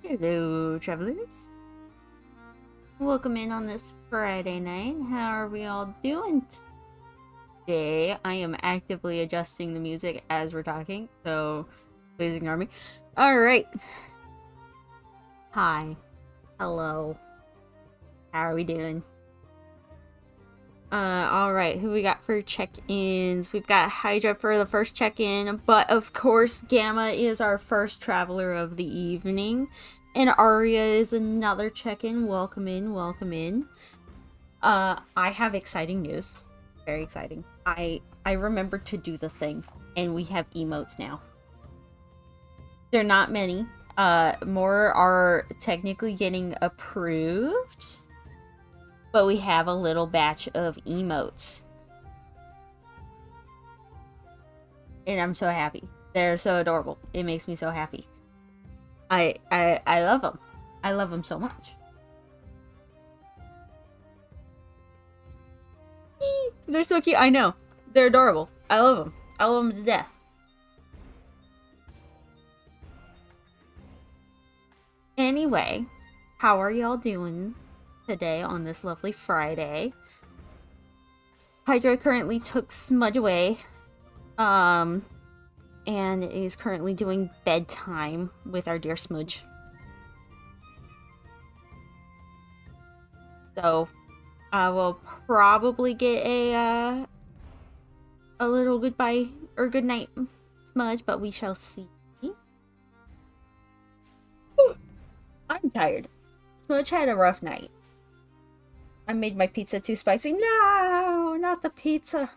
Hello, travelers. Welcome in on this Friday night. How are we all doing today? I am actively adjusting the music as we're talking, so please ignore me. Alright. Hi. Hello. How are we doing? Alright, who we got for check-ins? We've got Hydra for the first check-in, but of course Gamma is our first traveler of the evening. And Aria is another check-in. Welcome in, welcome in. I have exciting news. Very exciting. I remembered to do the thing, and we have emotes now. They're not many. More are technically getting approved, but we have a little batch of emotes. And I'm so happy. They're so adorable. It makes me so happy. I love them. I love them so much. They're so cute. I know. They're adorable. I love them. I love them to death. Anyway, how are y'all doing today on this lovely Friday? Hydra currently took Smudge away. And is currently doing bedtime with our dear Smudge. So, I will probably get a little goodbye or good night Smudge, but we shall see. I'm tired. Smudge had a rough night. I made my pizza too spicy. No, not the pizza.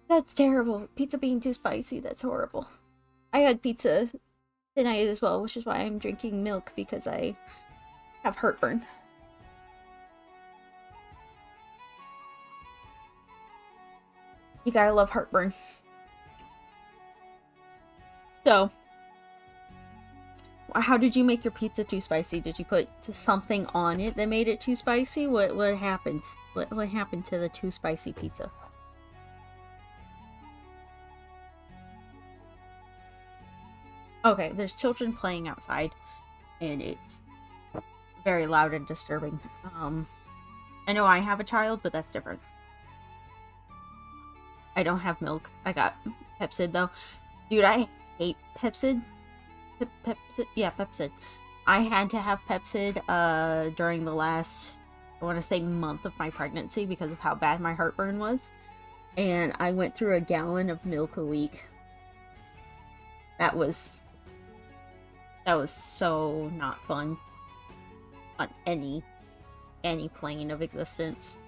That's terrible. Pizza being too spicy, that's horrible. I had pizza tonight as well, which is why I'm drinking milk, because I have heartburn. You gotta love heartburn. So, how did you make your pizza too spicy? Did you put something on it that made it too spicy? What happened? What happened to the too spicy pizza? Okay, there's children playing outside, and it's very loud and disturbing. I know I have a child, but that's different. I don't have milk. I got Pepsid, though. Dude, I hate Pepsid. Pepsid? Yeah, Pepsid. I had to have Pepsid, during the last, I want to say, month of my pregnancy because of how bad my heartburn was. And I went through a gallon of milk a week. That was so not fun on any plane of existence.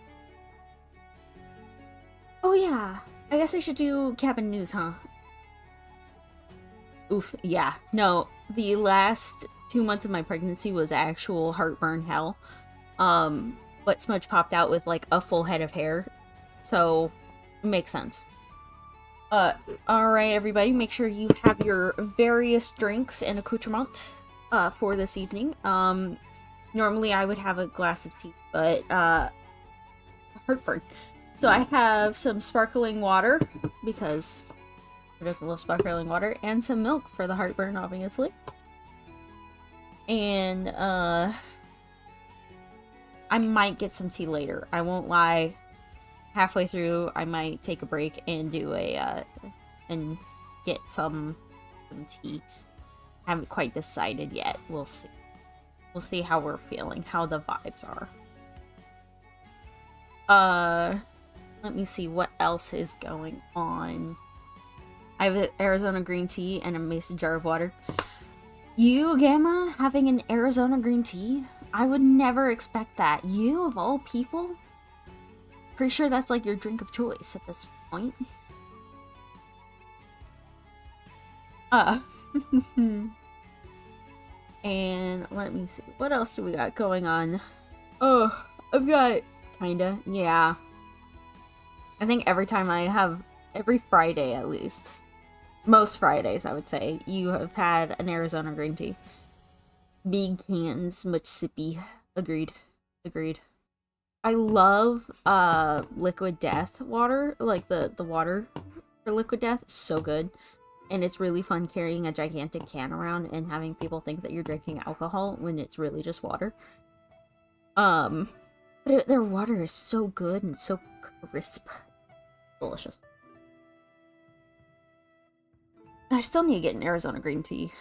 Oh yeah, I guess I should do cabin news, huh? Oof, yeah. No, the last 2 months of my pregnancy was actual heartburn hell. But Smudge popped out with like a full head of hair, so it makes sense. Alright everybody, make sure you have your various drinks and accoutrement, for this evening. Normally I would have a glass of tea, but, heartburn. So I have some sparkling water, because I just love sparkling water, and some milk for the heartburn, obviously. And, I might get some tea later. I won't lie. Halfway through, I might take a break and do and get some tea. Haven't quite decided yet. We'll see. We'll see how we're feeling, how the vibes are. Let me see what else is going on. I have an Arizona green tea and a mason jar of water. You, Gamma, having an Arizona green tea? I would never expect that. You, of all people? Pretty sure that's like your drink of choice at this point. And let me see. What else do we got going on? Oh, I've got kinda, yeah. I think every Friday at least. Most Fridays, I would say, you have had an Arizona green tea. Big cans, much sippy. Agreed. Agreed. I love Liquid Death water, like the water for Liquid Death. So good. And it's really fun carrying a gigantic can around and having people think that you're drinking alcohol when it's really just water. But their water is so good and so crisp. Delicious. I still need to get an Arizona green tea.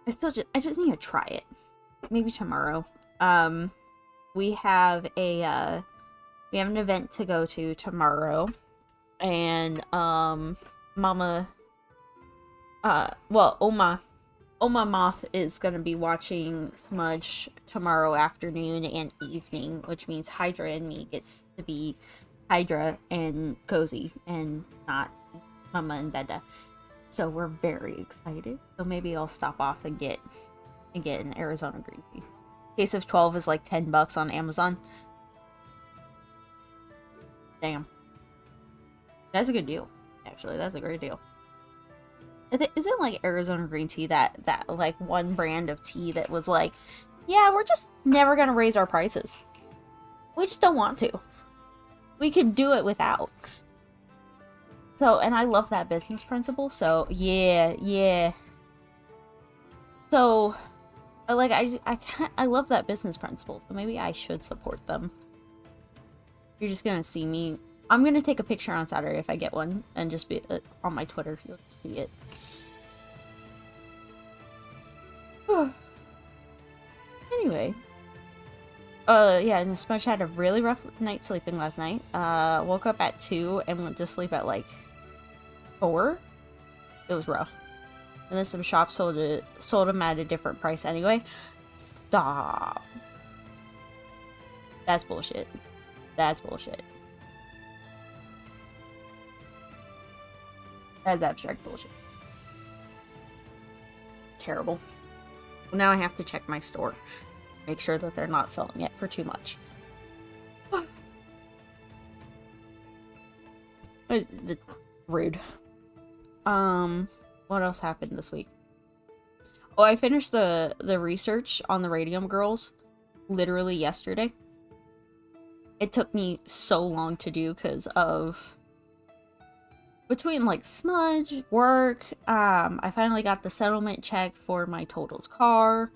I just need to try it. Maybe tomorrow. We have an event to go to tomorrow. And, Oma Moth is going to be watching Smudge tomorrow afternoon and evening, which means Hydra and me gets to be Hydra and Cozy and not Mama and Dada. So we're very excited. So maybe I'll stop off and get an Arizona green tea. Case of 12 is like $10 on Amazon. Damn. That's a good deal. Actually, that's a great deal. Isn't like Arizona green tea that like one brand of tea that was like, yeah, we're just never gonna raise our prices. We just don't want to. We could do it without. So, and I love that business principle. So yeah. So, I love that business principle. So maybe I should support them. You're just gonna see me. I'm gonna take a picture on Saturday if I get one, and just be on my Twitter. You'll see it. Anyway. Yeah, and Smudge had a really rough night sleeping last night. Woke up at 2 and went to sleep at like 4. It was rough. And then some shops sold them at a different price anyway. Stop. That's bullshit. That's bullshit. That's abstract bullshit. Terrible. Well, now I have to check my store. Make sure that they're not selling it for too much. Rude. What else happened this week? Oh, I finished the research on the Radium girls literally yesterday. It took me so long to do because of between like Smudge, work, I finally got the settlement check for my Total's car.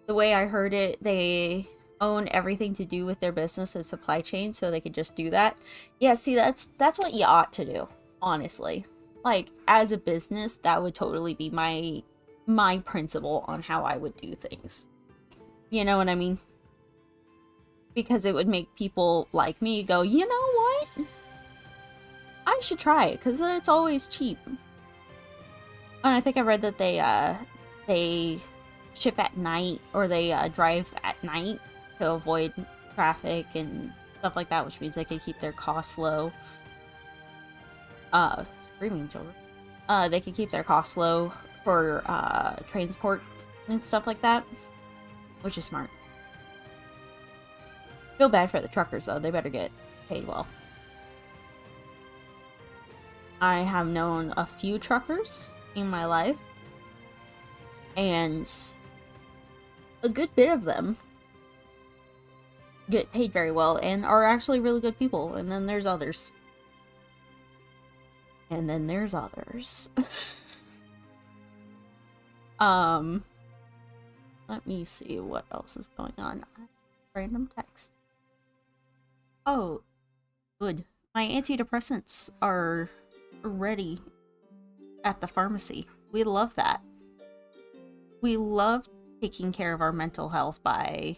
The way I heard it, they own everything to do with their business and supply chain, so they could just do that. Yeah, see, that's what you ought to do, honestly. Like, as a business, that would totally be my principle on how I would do things. You know what I mean? Because it would make people like me go, you know what? I should try it, because it's always cheap. And I think I read that they ship at night, or they drive at night to avoid traffic and stuff like that, which means they can keep their costs low. Screaming children. They can keep their costs low for transport and stuff like that, which is smart. Feel bad for the truckers though, they better get paid well. I have known a few truckers in my life, and a good bit of them get paid very well and are actually really good people, and then there's others. And then there's others. Let me see what else is going on. Random text. Oh, good. My antidepressants are ready at the pharmacy. We love that. We love taking care of our mental health by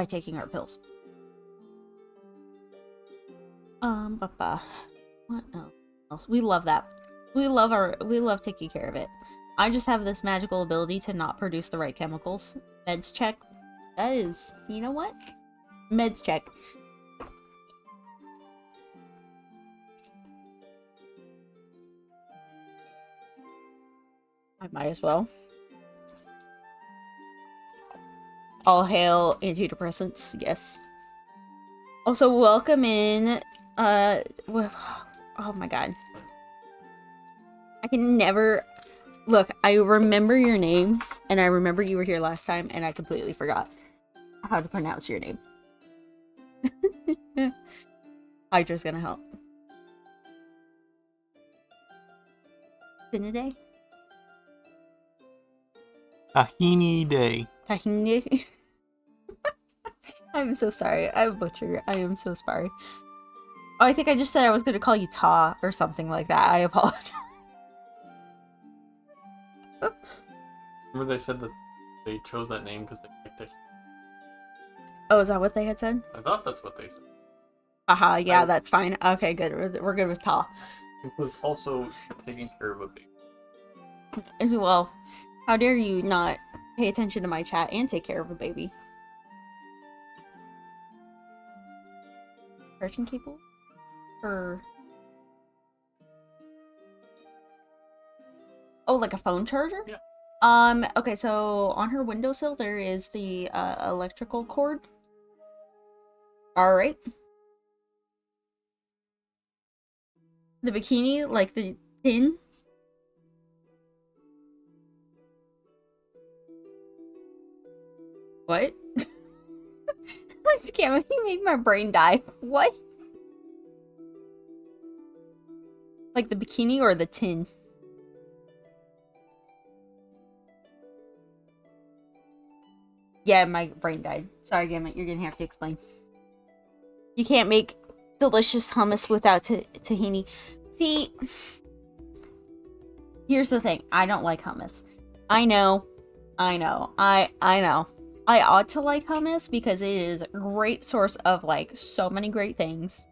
taking our pills. What else? We love that. We love taking care of it. I just have this magical ability to not produce the right chemicals. Meds check. That is, you know what? Meds check. I might as well. All hail antidepressants, yes. Also, welcome in, oh my god. I can never... Look, I remember your name, and I remember you were here last time, and I completely forgot how to pronounce your name. Hydra's gonna help. Tiniday? Tahini Day. Tahini? I'm so sorry. I butchered. I am so sorry. Oh, I think I just said I was going to call you Ta or something like that. I apologize. Remember they said that they chose that name because they picked it. Oh, is that what they had said? I thought that's what they said. Haha, yeah, that's fine. Okay, good. We're good with Ta. It was also taking care of a baby. Well, how dare you not pay attention to my chat and take care of a baby? Charging cable? Or... Oh, like a phone charger? Yeah. Okay, so on her windowsill there is the electrical cord. Alright. The bikini, like the tin. What? I just can't make my brain die. What? Like the bikini or the tin? Yeah, my brain died. Sorry, Gamma, you're gonna have to explain. You can't make delicious hummus without tahini. See, here's the thing. I don't like hummus. I know. I know. I ought to like hummus because it is a great source of, like, so many great things.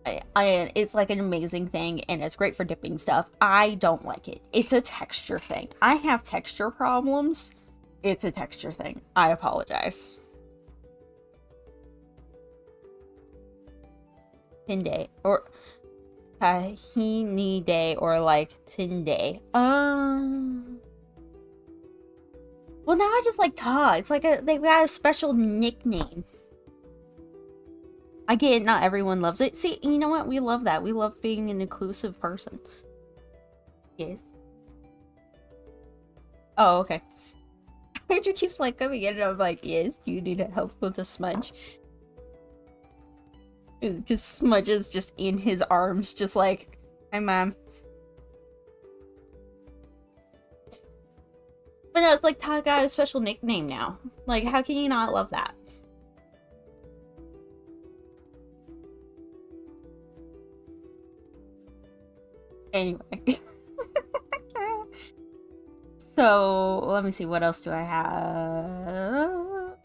It's like an amazing thing, and it's great for dipping stuff. I don't like it. It's a texture thing. I have texture problems. It's a texture thing. I apologize. Tinde. Or tahini day, or like tinde. Well, now I just like Ta. It's like they've got a special nickname. I get it, not everyone loves it. See, you know what? We love that. We love being an inclusive person. Yes. Oh, okay. Andrew keeps like coming in and I'm like, yes, do you need help with the smudge? Because Smudge is just in his arms, just like, hi, Mom. But no, it's like Ta got a special nickname now. Like, how can you not love that? Anyway. So, let me see, what else do I have?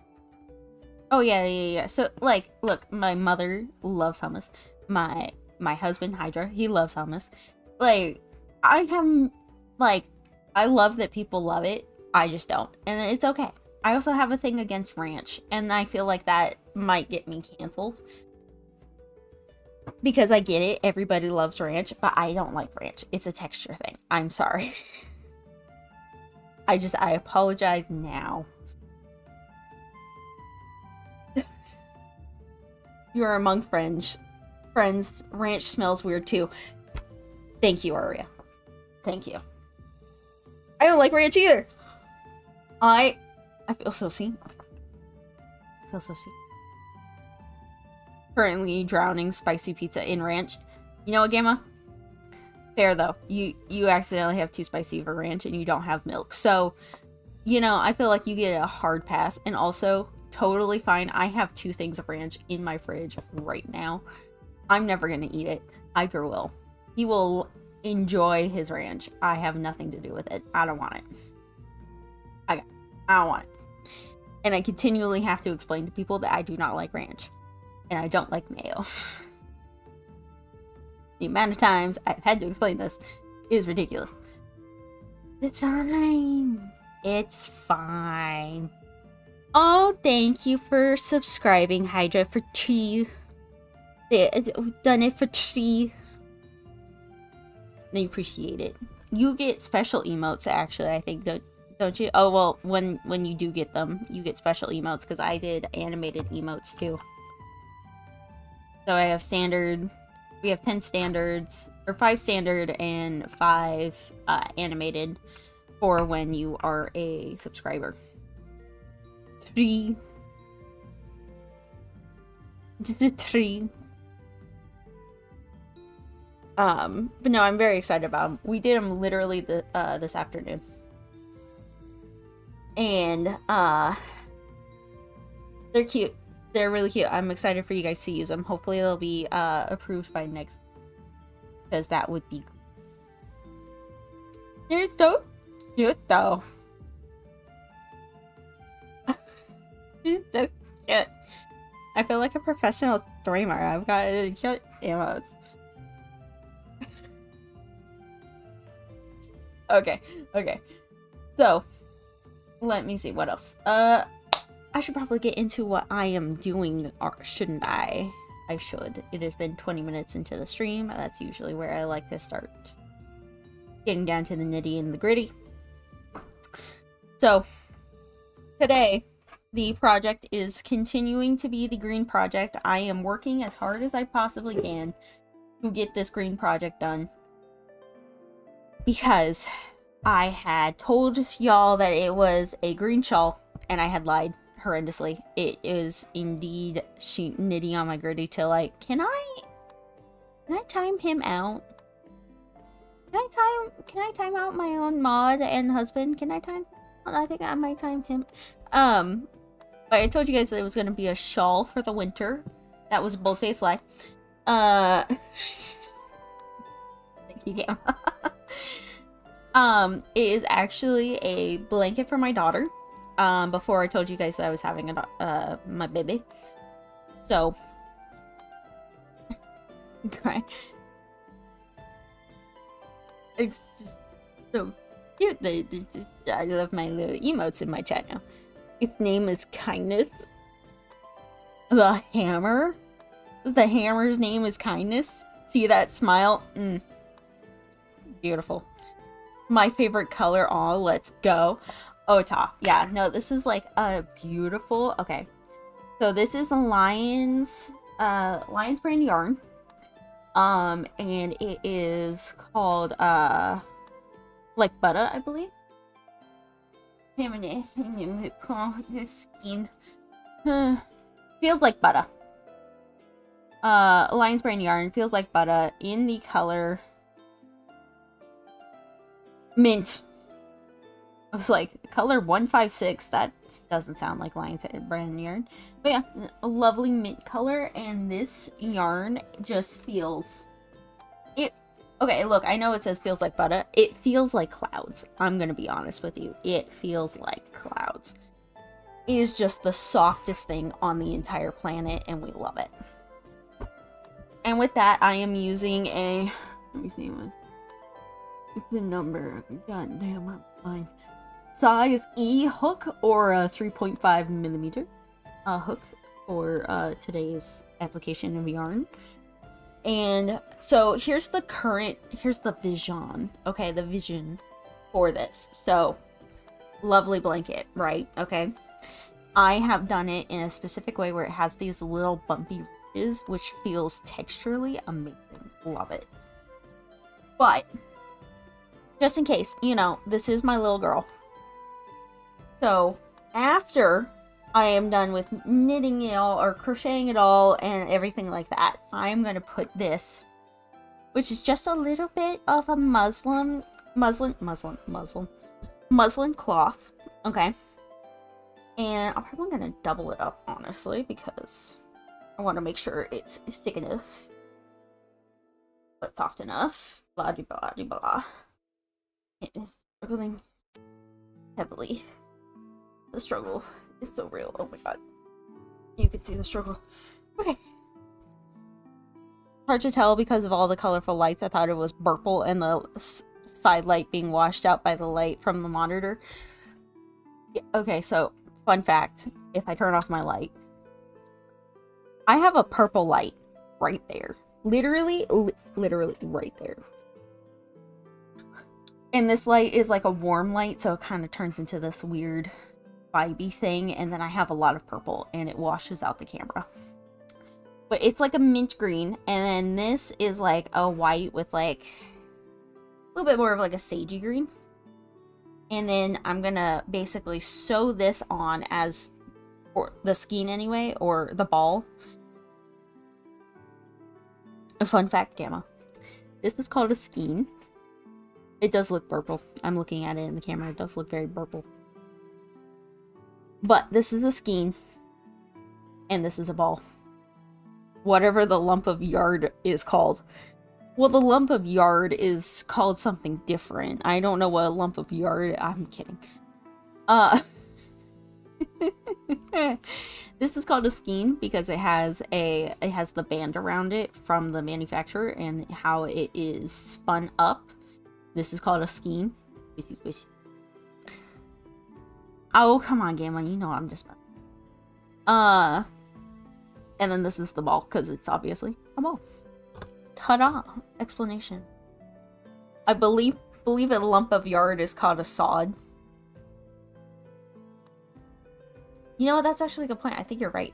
Oh, yeah. So, like, look, my mother loves hummus. My husband, Hydra, he loves hummus. Like, I love that people love it. I just don't. And it's okay. I also have a thing against ranch. And I feel like that might get me canceled. Because I get it. Everybody loves ranch. But I don't like ranch. It's a texture thing. I'm sorry. I apologize now. You're among friends. Ranch smells weird too. Thank you, Aria. Thank you. I don't like ranch either. I feel so seen. Currently drowning spicy pizza in ranch. You know what, Gamma? Fair though. You accidentally have too spicy of a ranch and you don't have milk. So, you know, I feel like you get a hard pass. And also, totally fine. I have 2 things of ranch in my fridge right now. I'm never gonna eat it. Iker will. He will enjoy his ranch. I have nothing to do with it. I don't want it. I don't want it. And I continually have to explain to people that I do not like ranch. And I don't like mayo. The amount of times I've had to explain this is ridiculous. It's fine. It's fine. Oh, thank you for subscribing, Hydra, for 3. We've done it for 3. I appreciate it. You get special emotes, actually, I think, don't you? Oh, well, when you do get them, you get special emotes, because I did animated emotes, too. So I have standard... We have 10 standards, or 5 standard and 5 animated for when you are a subscriber. 3. Just a 3. But no, I'm very excited about them. We did them literally this afternoon. And they're cute. They're really cute. I'm excited for you guys to use them. Hopefully they'll be approved by next week, because that would be cool. They're so cute though. They're so cute. I feel like a professional streamer. I've got cute emotes. Okay. So, let me see what else. I should probably get into what I am doing, or shouldn't I? I should. It has been 20 minutes into the stream. That's usually where I like to start getting down to the nitty and the gritty. So, today, the project is continuing to be the green project. I am working as hard as I possibly can to get this green project done, because I had told y'all that it was a green shawl, and I had lied horrendously. It is indeed knitting on my gritty till like, can I time him out? Can I time out my own mod and husband? Can I time? I think I might time him. But I told you guys that it was going to be a shawl for the winter. That was a bold-faced lie. Thank you, Gamma. It is actually a blanket for my daughter. Before I told you guys that I was having my baby. So, okay. It's just so cute. I love my little emotes in my chat now. Its name is Kindness. The hammer's name is Kindness. See that smile? Beautiful. My favorite color. Oh, let's go. Ota. Yeah, no, this is like a beautiful. Okay, so this is a Lion's brand yarn. And it is called like butter, I believe. This skin feels like butter. Lion's brand yarn, feels like butter, in the color mint. I was like, color 156, that doesn't sound like Lion's brand yarn. But yeah, a lovely mint color, and this yarn just feels... Okay, look, I know it says feels like butter. It feels like clouds. I'm gonna be honest with you. It feels like clouds. It is just the softest thing on the entire planet, and we love it. And with that, I am using a... Let me see one. It's the number. God damn, I'm blind. Size E hook, or a 3.5 millimeter hook for today's application of yarn. And so here's the vision. Okay, the vision for this. So, lovely blanket, right? Okay. I have done it in a specific way where it has these little bumpy ridges, which feels texturally amazing. Love it. But, just in case, you know, this is my little girl. So, after I am done with knitting it all, or crocheting it all, and everything like that, I'm going to put this, which is just a little bit of a muslin cloth, okay? And I'm probably going to double it up, honestly, because I want to make sure it's thick enough, but soft enough. Blah, blah, blah, blah. It is struggling heavily. The struggle is so real. Oh my god. You can see the struggle. Okay. Hard to tell because of all the colorful lights. I thought it was purple and the side light being washed out by the light from the monitor. Yeah, okay, so fun fact. If I turn off my light, I have a purple light right there. Literally right there. And this light is like a warm light, so it kind of turns into this weird vibey thing, and then I have a lot of purple and it washes out the camera. But it's like a mint green, and then this is like a white with like a little bit more of like a sagey green. And then I'm gonna basically sew this on as, or the skein anyway, or the ball. A fun fact, Gamma. This is called a skein. It does look purple. I'm looking at it in the camera. It does look very purple. But this is a skein. And this is a ball. Whatever the lump of yard is called. Well, the lump of yard is called something different. I don't know what a lump of yard... I'm kidding. This is called a skein because it has the band around it from the manufacturer and how it is spun up. This is called a skein. Oh, come on, Gamma. You know I'm just... And then this is the ball, because it's obviously a ball. Ta-da! Explanation. I believe a lump of yard is called a sod. You know what? That's actually a good point. I think you're right.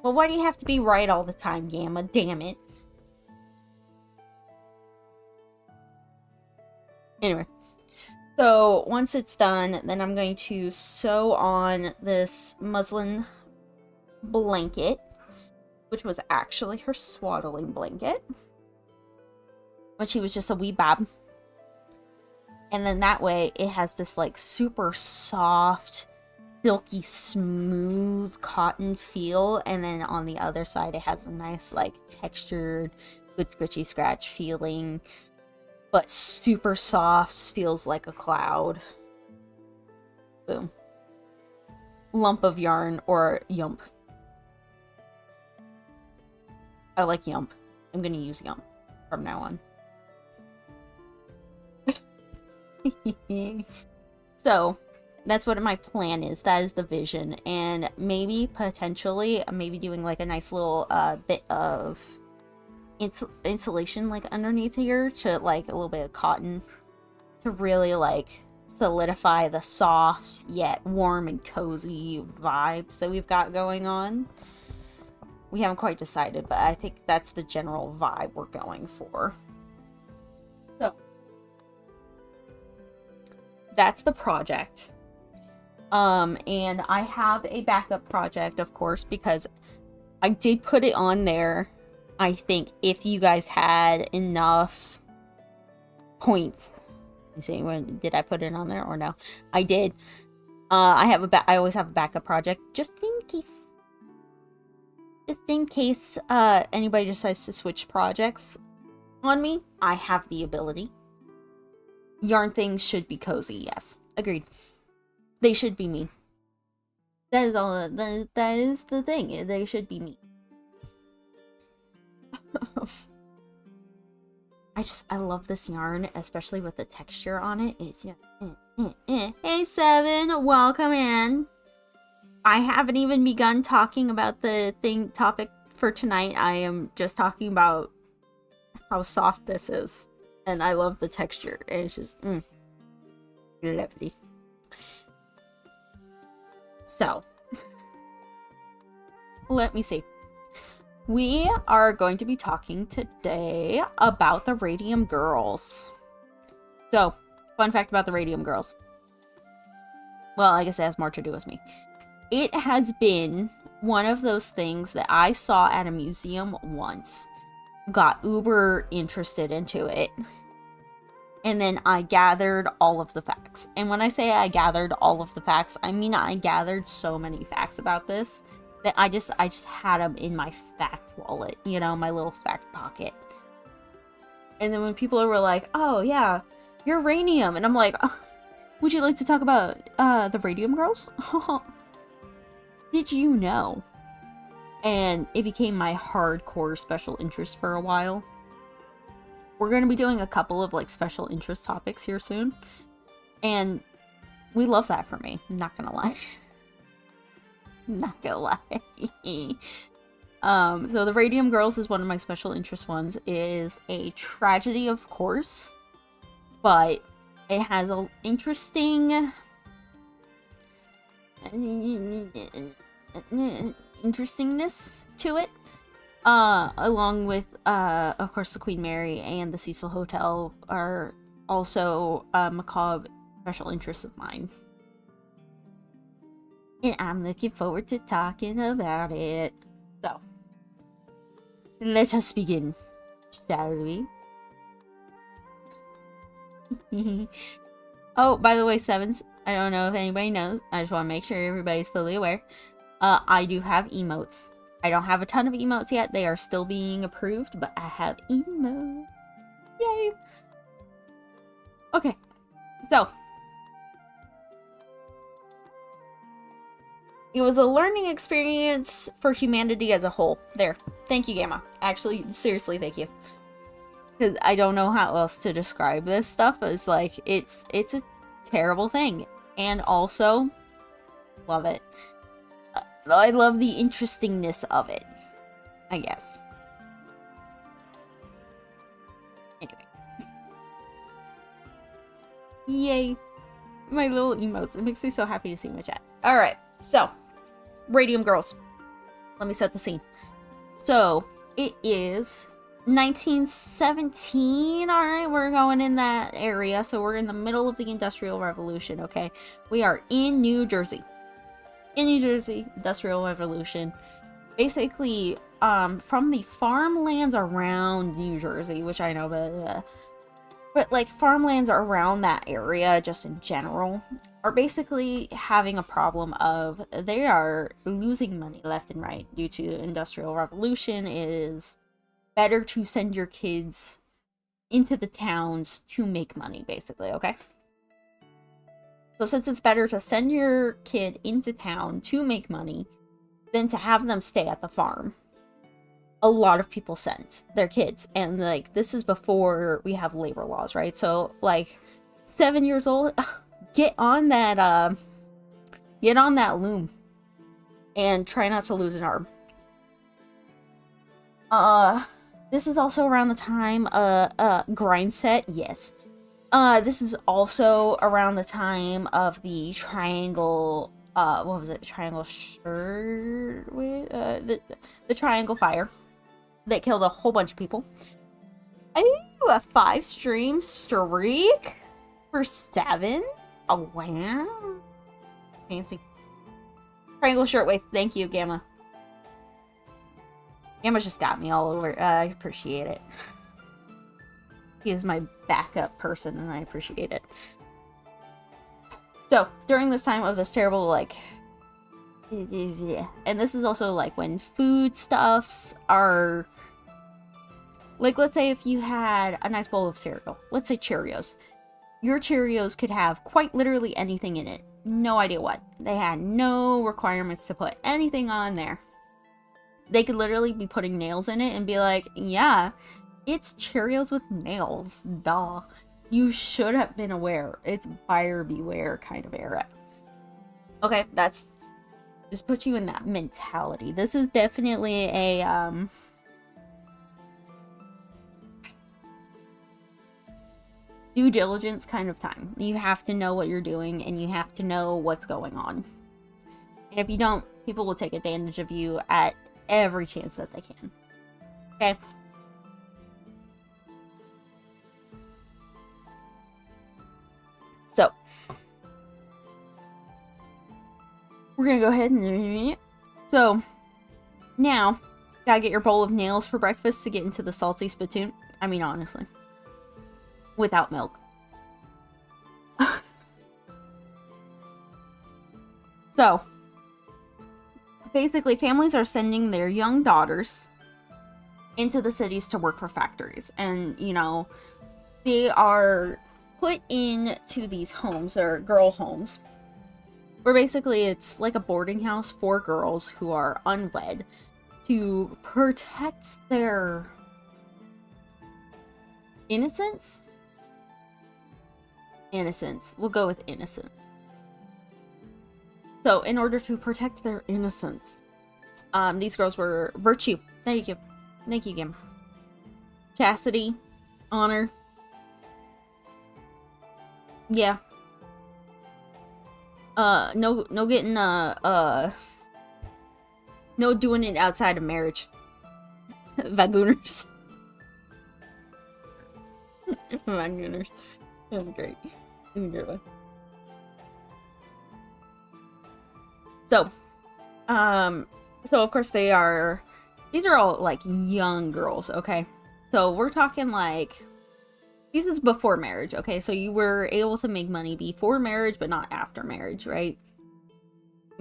Well, why do you have to be right all the time, Gamma? Damn it. Anyway. So, once it's done, then I'm going to sew on this muslin blanket, which was actually her swaddling blanket. When she was just a wee bab. And then that way, it has this, like, super soft, silky, smooth cotton feel. And then on the other side, it has a nice, like, textured, good squishy scratch feeling. But super soft, feels like a cloud. Boom. Lump of yarn or yump. I like yump. I'm gonna use yump from now on. So, that's what my plan is. That is the vision. And maybe, potentially, maybe doing like a nice little bit of insulation like underneath here to like a little bit of cotton to really like solidify the soft yet warm and cozy vibes that we've got going on. We haven't quite decided, but I think that's the general vibe we're going for. So that's the project. And I have a backup project, of course, because I did put it on there. I think if you guys had enough points. You see, did I put it on there or no? I did. I always have a backup project just in case. Just in case anybody decides to switch projects on me, I have the ability. Yarn things should be cozy, yes. Agreed. They should be me. That is all. That is the thing. They should be me. I love this yarn, especially with the texture on it. It's just, Hey Seven, welcome in. I haven't even begun talking about the topic for tonight. I am just talking about how soft this is, and I love the texture. It's just lovely. So, let me see. We are going to be talking today about the Radium Girls. So, fun fact about the Radium Girls. Well, I guess it has more to do with me. It has been one of those things that I saw at a museum once. Got uber interested into it. And then I gathered all of the facts. And when I say I gathered all of the facts, I mean I gathered so many facts about this that I just had them in my fact wallet, you know, my little fact pocket. And then when people were like, "Oh yeah, you're Radium," and I'm like, oh, "Would you like to talk about the Radium Girls?" Did you know? And it became my hardcore special interest for a while. We're going to be doing a couple of like special interest topics here soon. And we love that for me. I'm not gonna lie. Not gonna lie. So the Radium Girls is one of my special interest ones. It is a tragedy, of course, but it has an interestingness to it. Along with, of course, the Queen Mary and the Cecil Hotel are also macabre special interests of mine. And I'm looking forward to talking about it. So, let us begin. Shall we? Oh, by the way, Sevens, I don't know if anybody knows. I just want to make sure everybody's fully aware. I do have emotes. I don't have a ton of emotes yet. They are still being approved, but I have emotes. Yay! Okay, so it was a learning experience for humanity as a whole. There. Thank you, Gamma. Actually, seriously, thank you. Because I don't know how else to describe this stuff. It's like, it's a terrible thing. And also, love it. I love the interestingness of it, I guess. Anyway. Yay. My little emotes. It makes me so happy to see my chat. Alright, so. Radium Girls. Let me set the scene. So, it is 1917. Alright, we're going in that area. So, we're in the middle of the Industrial Revolution, okay? We are in New Jersey. In New Jersey, Industrial Revolution. Basically, from the farmlands around New Jersey, which I know, but like farmlands around that area, just in general, are basically having a problem of they are losing money left and right due to Industrial Revolution. It is better to send your kids into the towns to make money, basically, okay? So since it's better to send your kid into town to make money than to have them stay at the farm, a lot of people sent their kids. And like, this is before we have labor laws, right? So like 7 years old, get on that loom and try not to lose an arm. This is also around the time grind set, yes. This is also around the time of the triangle, what was it? Triangle shirt? The triangle fire that killed a whole bunch of people. Ooh, a 5-stream streak for 7? Oh, wow. Fancy. Triangle shirtwaist. Thank you, Gamma. Gamma just got me all over. I appreciate it. He is my backup person, and I appreciate it. So, during this time, it was this terrible, like... And this is also, like, when foodstuffs are... Like, let's say if you had a nice bowl of cereal. Let's say Cheerios. Your Cheerios could have quite literally anything in it. No idea what. They had no requirements to put anything on there. They could literally be putting nails in it and be like, yeah... It's Cheerios with nails, duh. You should have been aware. It's buyer beware kind of era. Okay, that's just put you in that mentality. This is definitely a due diligence kind of time. You have to know what you're doing and you have to know what's going on. And if you don't, people will take advantage of you at every chance that they can. Okay? So, we're gonna go ahead and... So, now, gotta get your bowl of nails for breakfast to get into the salty spittoon. I mean, honestly. Without milk. So, basically, families are sending their young daughters into the cities to work for factories. And, you know, they are... put into these homes, or girl homes, where basically it's like a boarding house for girls who are unwed to protect their innocence. We'll go with innocence. So in order to protect their innocence, these girls were virtue. Thank you, Gim. Chastity, honor. Yeah. No getting, no doing it outside of marriage. Vagooners. Vagooners. That's great. That's a great one. So of course these are all, like, young girls, okay? So we're talking like, this is before marriage, okay? So you were able to make money before marriage, but not after marriage, right?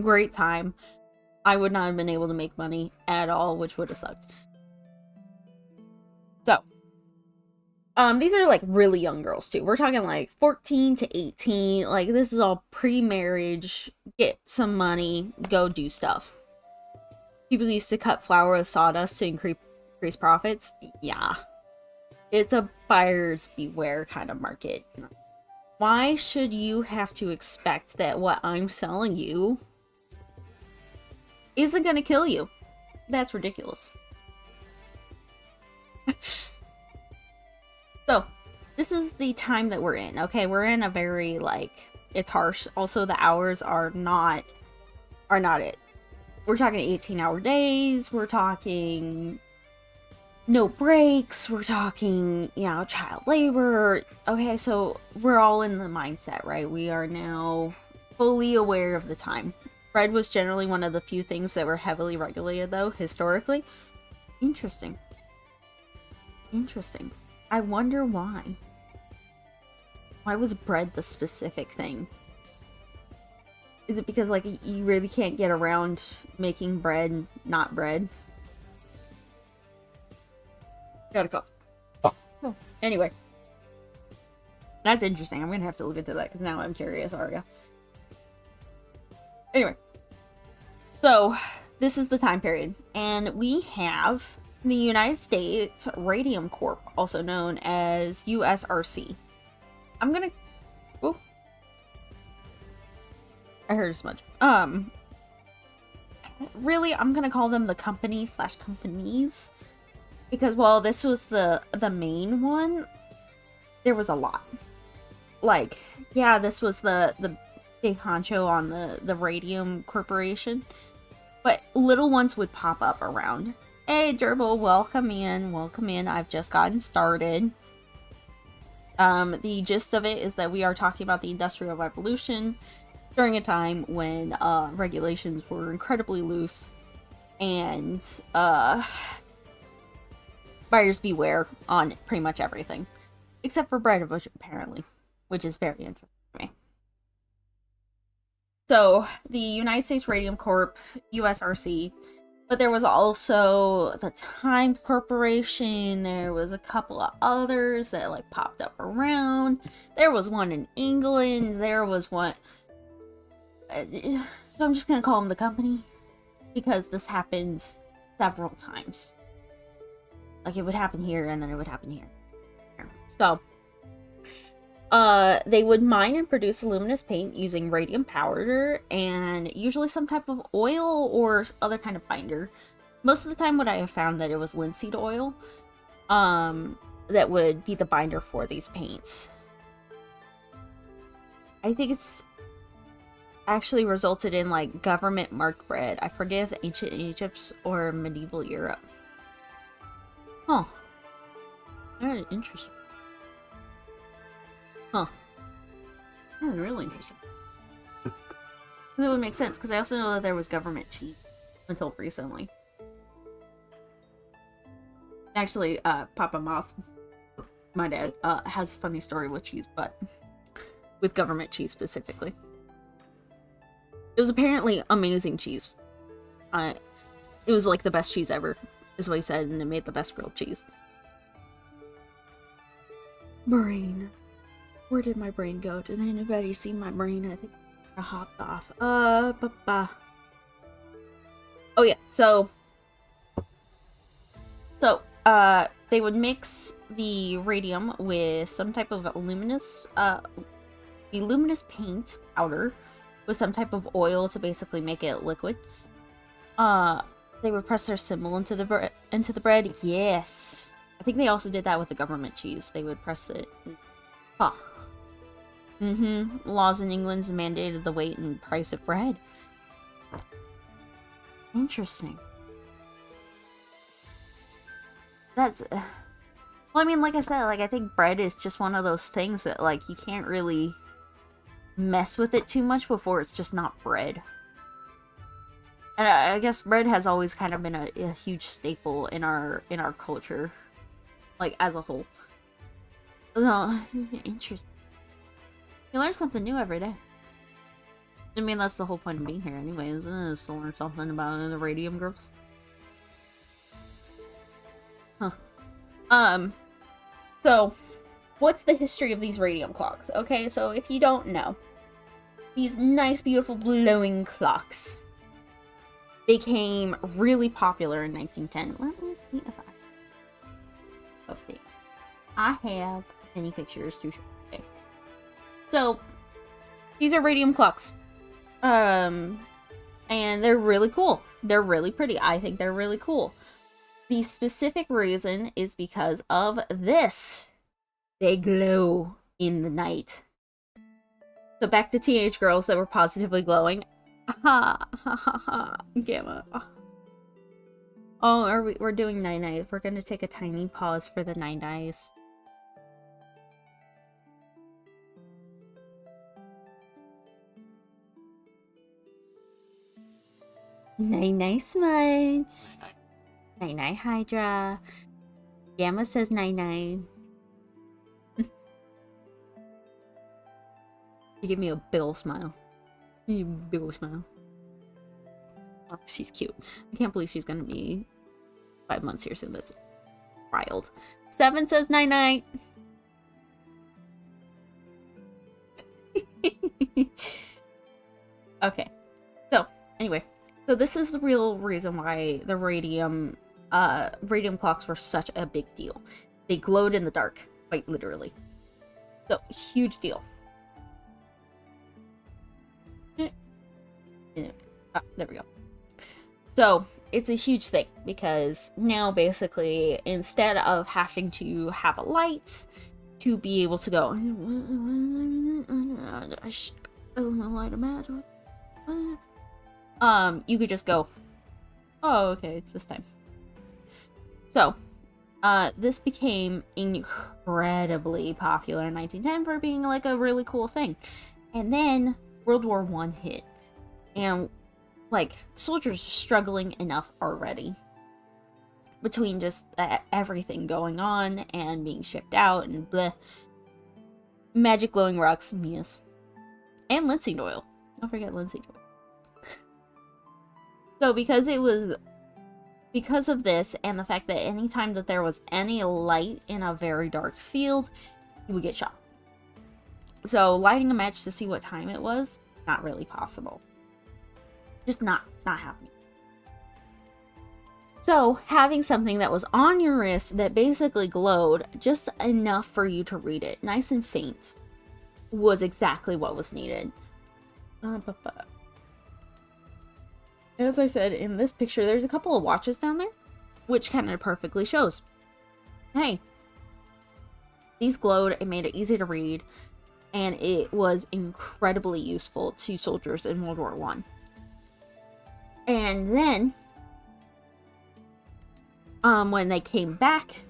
Great time. I would not have been able to make money at all, which would have sucked. So, these are like really young girls too. We're talking like 14 to 18. Like, this is all pre-marriage. Get some money, go do stuff. People used to cut flour with sawdust to increase profits. Yeah. It's a buyer's beware kind of market. Why should you have to expect that what I'm selling you isn't gonna kill you? That's ridiculous. So, this is the time that we're in, okay? We're in a very, like, it's harsh. Also, the hours are not it. We're talking 18-hour days. We're talking no breaks. We're talking, you know, child labor. Okay, so we're all in the mindset, right? We are now fully aware of the time. Bread was generally one of the few things that were heavily regulated, though, historically. Interesting. Interesting. I wonder why. Why was bread the specific thing? Is it because, like, you really can't get around making bread not bread? Got a cough. Oh. Anyway. That's interesting. I'm gonna have to look into that, because now I'm curious, Arya. Anyway. So, this is the time period. And we have the United States Radium Corp, also known as USRC. I'm gonna... Oh. I heard a smudge. Really, I'm gonna call them the company/companies. Because while this was the main one, there was a lot. Like, yeah, this was the big honcho on the Radium Corporation. But little ones would pop up around. Hey, Gerbil, welcome in. Welcome in. I've just gotten started. The gist of it is that we are talking about the Industrial Revolution during a time when regulations were incredibly loose and buyers beware on pretty much everything. Except for bread, apparently, which is very interesting to me. So, the United States Radium Corp, USRC, but there was also the Time Corporation. There was a couple of others that like popped up around. There was one in England. There was one. So I'm just gonna call them the company because this happens several times. Like, it would happen here and then it would happen here. So, they would mine and produce luminous paint using radium powder and usually some type of oil or other kind of binder. Most of the time what I have found that it was linseed oil that would be the binder for these paints. I think it's actually resulted in like government marked bread. I forget if ancient Egypt or medieval Europe. Huh. Very interesting. Huh. That's really interesting. It would make sense, because I also know that there was government cheese until recently. Actually, Papa Moth, my dad, has a funny story with cheese, but with government cheese specifically. It was apparently amazing cheese. It was like the best cheese ever, is what he said, and it made the best grilled cheese. Brain. Where did my brain go? Did anybody see my brain? I think I hopped off. Oh yeah, so they would mix the radium with some type of luminous paint powder with some type of oil to basically make it liquid. They would press their symbol into the bread. Yes, I think they also did that with the government cheese. They would press it. Huh. Laws in England mandated the weight and price of bread. Interesting. That's... well, I mean, like I said, like, I think bread is just one of those things that, like, you can't really mess with it too much before it's just not bread. And I guess bread has always kind of been a huge staple in our culture. like as a whole. Oh, interesting. You learn something new every day. I mean, that's the whole point of being here anyway, isn't it? Is to learn something about the radium groups. Huh. So, what's the history of these radium clocks? Okay, so if you don't know, these nice, beautiful, glowing clocks became really popular in 1910. Let me see if I... Okay. I have many pictures to show you today. So, these are radium clocks. And they're really cool. They're really pretty. I think they're really cool. The specific reason is because of this. They glow in the night. So back to teenage girls that were positively glowing. Ha ha ha ha. Gamma. Oh, we're doing night-night. We're gonna take a tiny pause for the night-nights. Night-night Smudge. Night-night Hydra. Gamma says night-night. You give me a big ol' smile. Big ol' smile. Oh, she's cute. I can't believe she's gonna be 5 months here soon. That's wild. 7 says night-night. Okay. So, anyway. So this is the real reason why the radium clocks were such a big deal. They glowed in the dark, quite literally. So, huge deal. There we go. So, it's a huge thing, because now, basically, instead of having to have a light to be able to go... you could just go, oh, okay, it's this time. So, this became incredibly popular in 1910 for being like a really cool thing. And then World War I hit. And, like, soldiers are struggling enough already. Between just everything going on and being shipped out and bleh. Magic glowing rocks, yes. And linseed oil. Don't forget linseed oil. So because of this and the fact that anytime that there was any light in a very dark field, you would get shot. So lighting a match to see what time it was, not really possible. Just not happening. So having something that was on your wrist that basically glowed just enough for you to read it, nice and faint, was exactly what was needed. As I said, in this picture, there's a couple of watches down there, which kind of perfectly shows. Hey, these glowed, it made it easy to read, and it was incredibly useful to soldiers in World War I. And then, when they came back,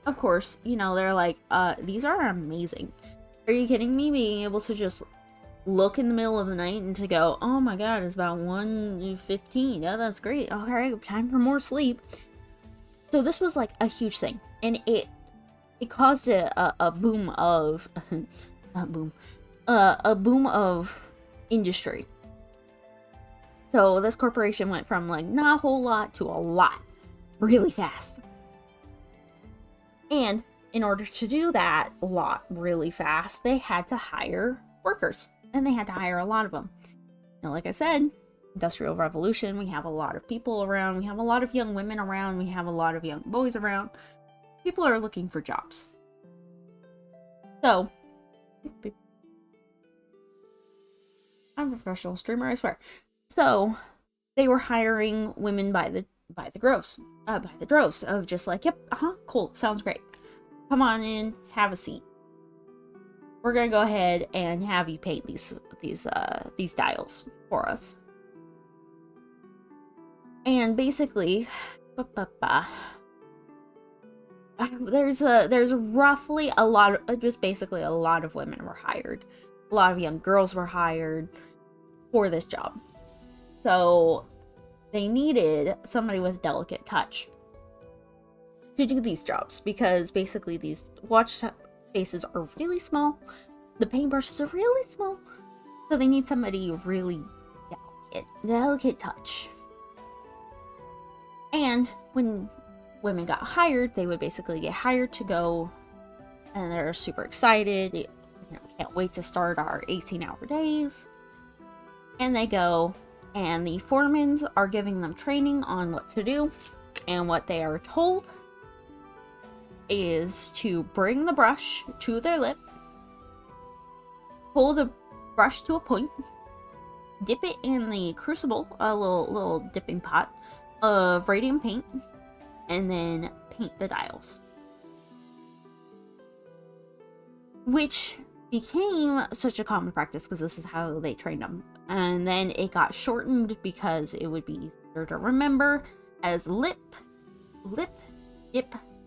of course, you know, they're like, these are amazing. Are you kidding me? Being able to just look in the middle of the night and to go, oh my god, it's about 1:15. Yeah, that's great. Alright, time for more sleep. So this was like a huge thing. And it caused a boom of a boom of industry. So this corporation went from like not a whole lot to a lot really fast. And in order to do that a lot really fast, they had to hire workers. And they had to hire a lot of them. Now, like I said, Industrial Revolution, we have a lot of people around. We have a lot of young women around. We have a lot of young boys around. People are looking for jobs. So, I'm a professional streamer, I swear. So, they were hiring women by the droves of just like, yep, cool, sounds great. Come on in, have a seat. We're gonna go ahead and have you paint these dials for us. And basically, there's roughly a lot of, just basically a lot of women were hired. A lot of young girls were hired for this job. So they needed somebody with delicate touch. to do these jobs, because basically these watch faces are really small, the paintbrushes are really small, so they need somebody really delicate touch. And when women got hired, they would basically get hired to go, and they're super excited, can't wait to start our 18-hour days. And they go, and the foremans are giving them training on what to do, and what they are told is to bring the brush to their lip, pull the brush to a point, dip it in the crucible, a little dipping pot of radium paint, and then paint the dials. Which became such a common practice because this is how they trained them. And then it got shortened because it would be easier to remember as lip, dip,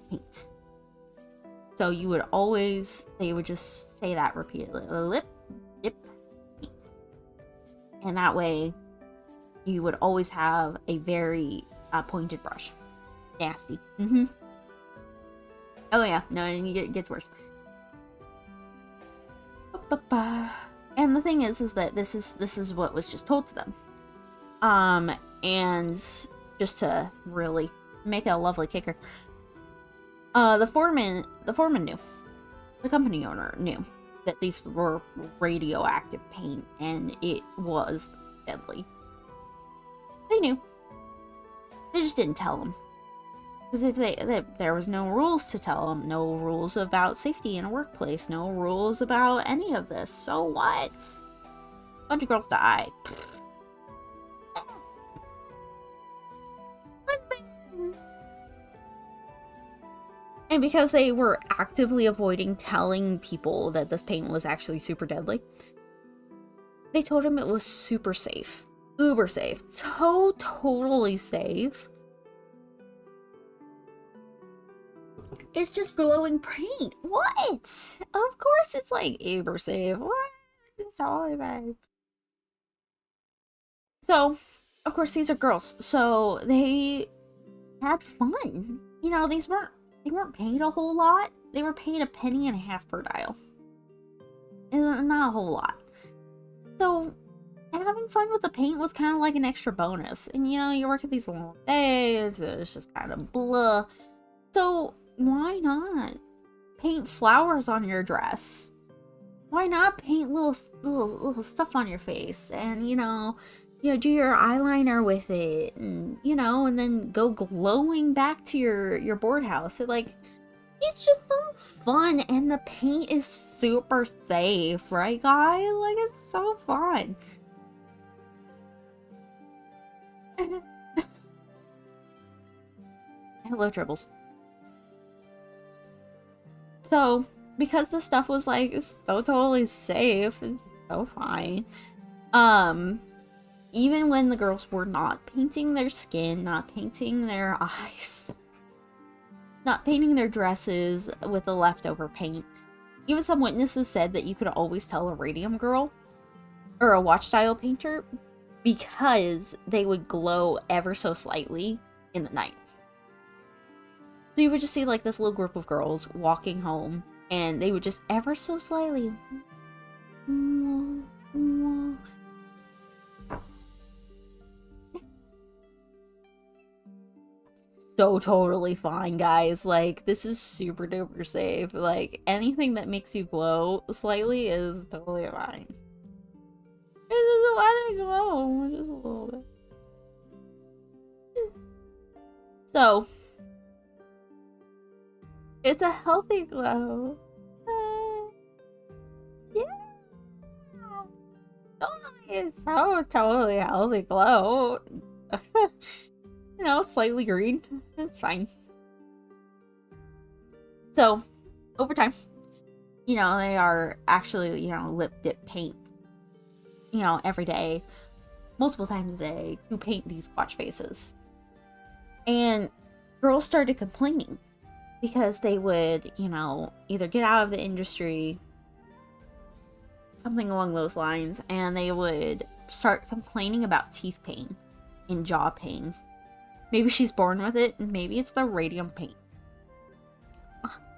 paint. So you would always, they would just say that repeatedly, lip, dip, paint. And that way you would always have a very pointed brush. Nasty. Oh yeah, no, it gets worse. And the thing is that this is what was just told to them. And just to really make it a lovely kicker, the foreman knew, the company owner knew that these were radioactive paint and it was deadly. They knew. They just didn't tell them. Because if there was no rules to tell them, no rules about safety in a workplace, no rules about any of this. So what? Bunch of girls died. And because they were actively avoiding telling people that this paint was actually super deadly, they told him it was super safe. Uber safe. So totally safe. It's just glowing paint. What? Of course it's like uber safe. What? It's totally safe. So, of course these are girls. So they had fun. You know, they weren't paid a whole lot. They were paid $0.015 per dial. And not a whole lot. So having fun with the paint was kind of like an extra bonus. And you know, you work at these long days, it's just kind of blah. So why not paint flowers on your dress? Why not paint little stuff on your face, and you know, do your eyeliner with it, and and then go glowing back to your board house. It's just so fun, and the paint is super safe, right, guys? Like, it's so fun. Hello, Tribbles. So, because the stuff was like so totally safe, it's so fine. Even when the girls were not painting their skin, not painting their eyes, not painting their dresses with the leftover paint, even some witnesses said that you could always tell a radium girl or a watch style painter because they would glow ever so slightly in the night. So you would just see like this little group of girls walking home, and they would just ever so slightly so totally fine, guys. Like, this is super duper safe. Like, anything that makes you glow slightly is totally fine. It doesn't let it glow, just a little bit. So it's a healthy glow. Yeah. Totally, so totally healthy glow. Slightly green. It's fine. So, over time, they are actually, lip dip paint, every day, multiple times a day, to paint these watch faces. And girls started complaining because they would, either get out of the industry, something along those lines, and they would start complaining about teeth pain and jaw pain. Maybe she's born with it, and maybe it's the radium paint.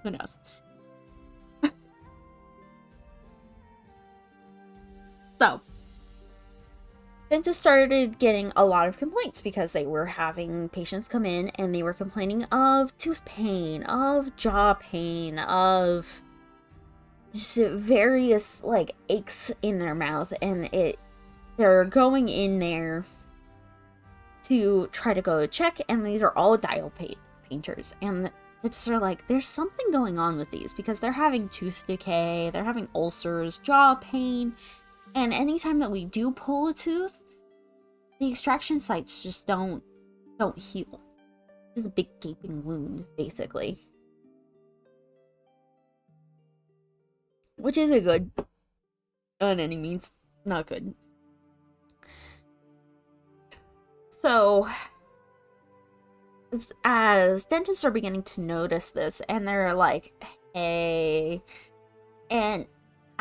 Who knows? So, dentists started getting a lot of complaints because they were having patients come in and they were complaining of tooth pain, of jaw pain, of just various like aches in their mouth, and they're going in there to try to go check, and these are all dial painters, and they just are like, there's something going on with these because they're having tooth decay, they're having ulcers, jaw pain, and anytime that we do pull a tooth, the extraction sites just don't heal. It's a big gaping wound, basically. Which isn't good. On any means. Not good. So, as dentists are beginning to notice this, and they're like, hey... And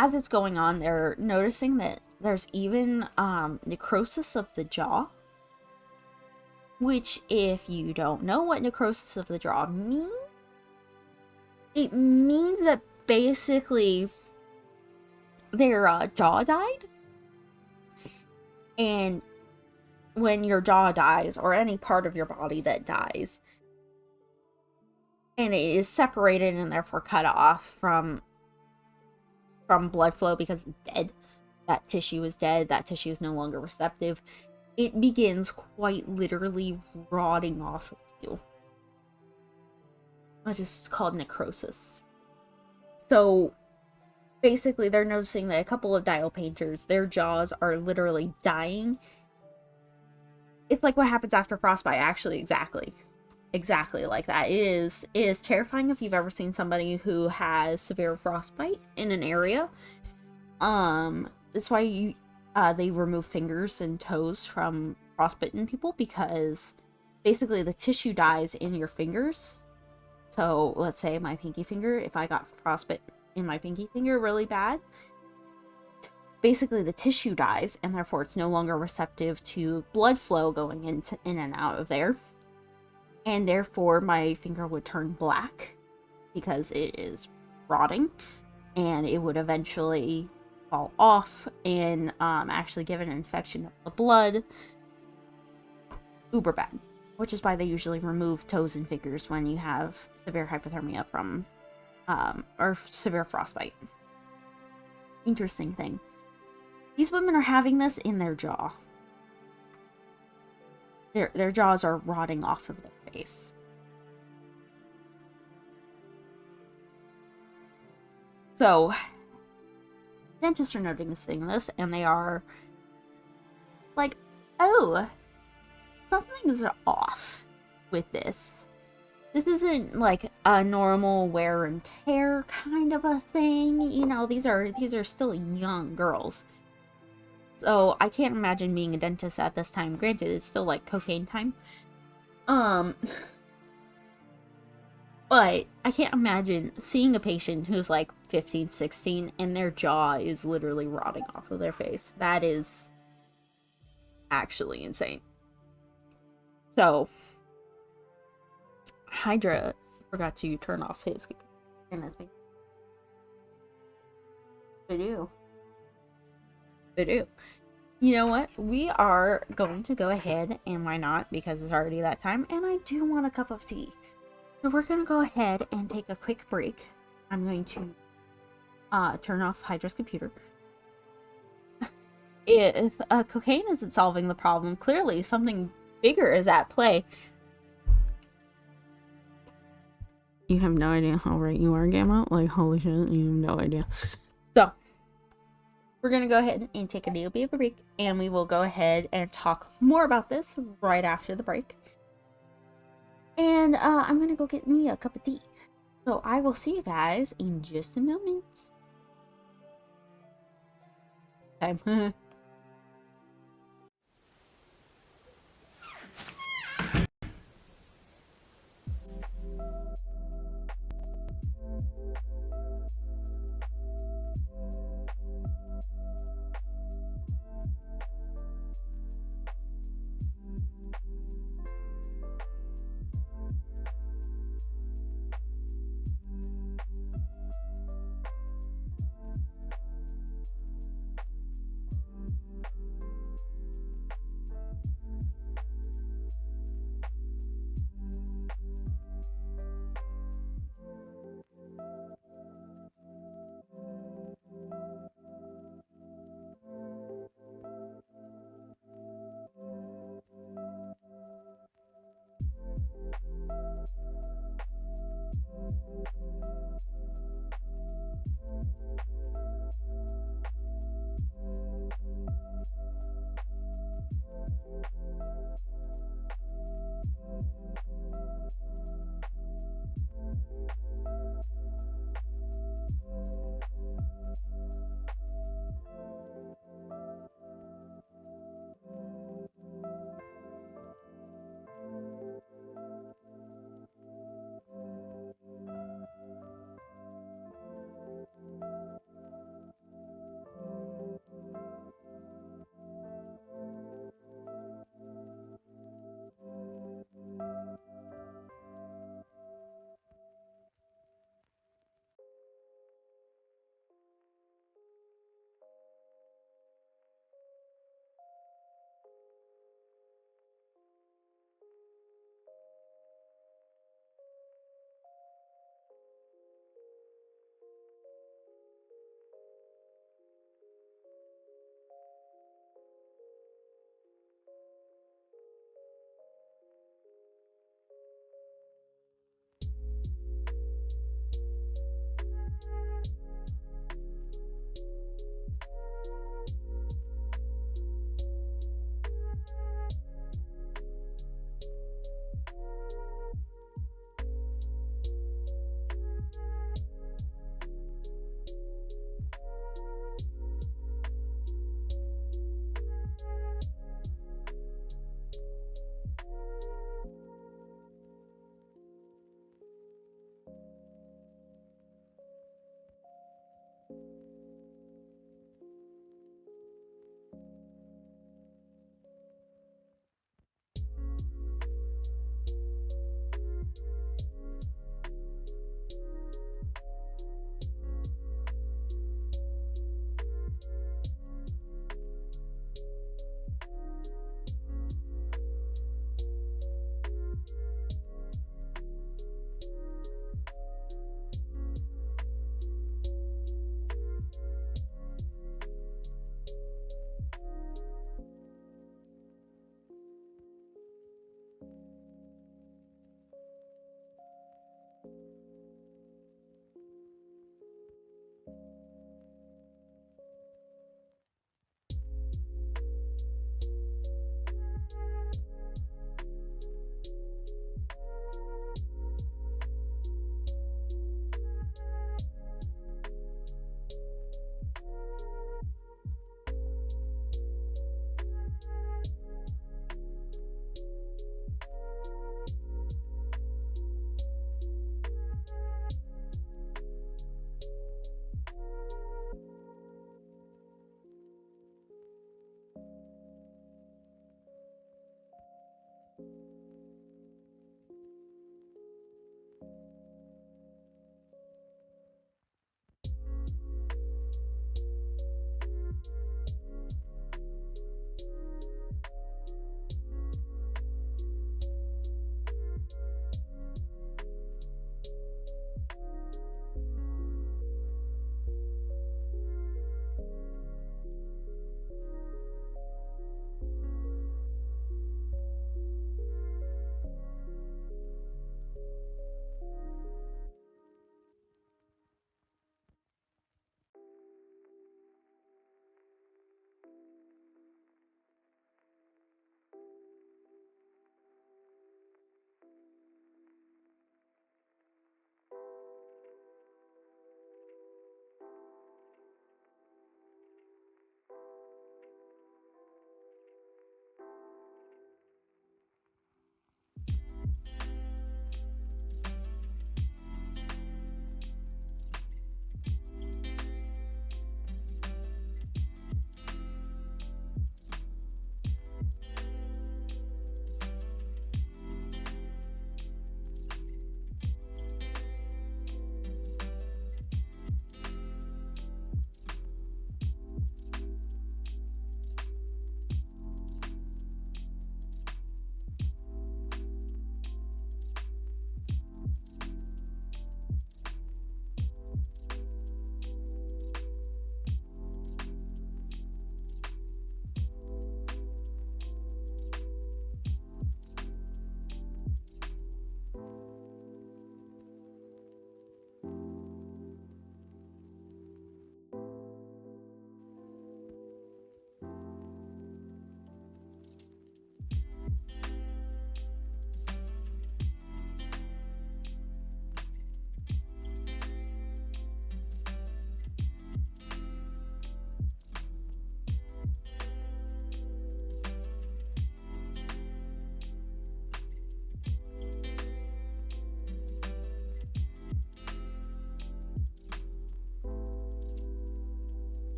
as it's going on, they're noticing that there's even necrosis of the jaw. Which, if you don't know what necrosis of the jaw means, it means that basically their jaw died. And when your jaw dies, or any part of your body that dies, and it is separated and therefore cut off from blood flow because it's dead, that tissue is dead, that tissue is no longer receptive, it begins quite literally rotting off of you, which is called necrosis. So basically they're noticing that a couple of dial painters, their jaws are literally dying. It's like what happens after frostbite, actually. Exactly like that. It is terrifying if you've ever seen somebody who has severe frostbite in an area. That's why they remove fingers and toes from frostbitten people, because basically the tissue dies in your fingers. So let's say my pinky finger, if I got frostbite in my pinky finger really bad, basically the tissue dies, and therefore it's no longer receptive to blood flow going in and out of there. And therefore my finger would turn black because it is rotting, and it would eventually fall off and actually give an infection of the blood. Uber bad. Which is why they usually remove toes and fingers when you have severe hypothermia from or severe frostbite. Interesting thing. These women are having this in their jaw. Their jaws are rotting off of their face. So, dentists are noticing this, and they are like, oh, something's off with this. This isn't like a normal wear and tear kind of a thing. You know, these are still young girls. So I can't imagine being a dentist at this time. Granted, it's still like cocaine time. But I can't imagine seeing a patient who's like 15, 16 and their jaw is literally rotting off of their face. That is actually insane. So, Hydra forgot to turn off his computer. I do. You know what? We are going to go ahead, and why not? Because it's already that time, and I do want a cup of tea. So we're going to go ahead and take a quick break. I'm going to turn off Hydra's computer. If cocaine isn't solving the problem, clearly something bigger is at play. You have no idea how right you are, Gamma. Like, holy shit, you have no idea. So, we're going to go ahead and take a little bit of a break, and we will go ahead and talk more about this right after the break. And I'm going to go get me a cup of tea. So I will see you guys in just a moment. Okay.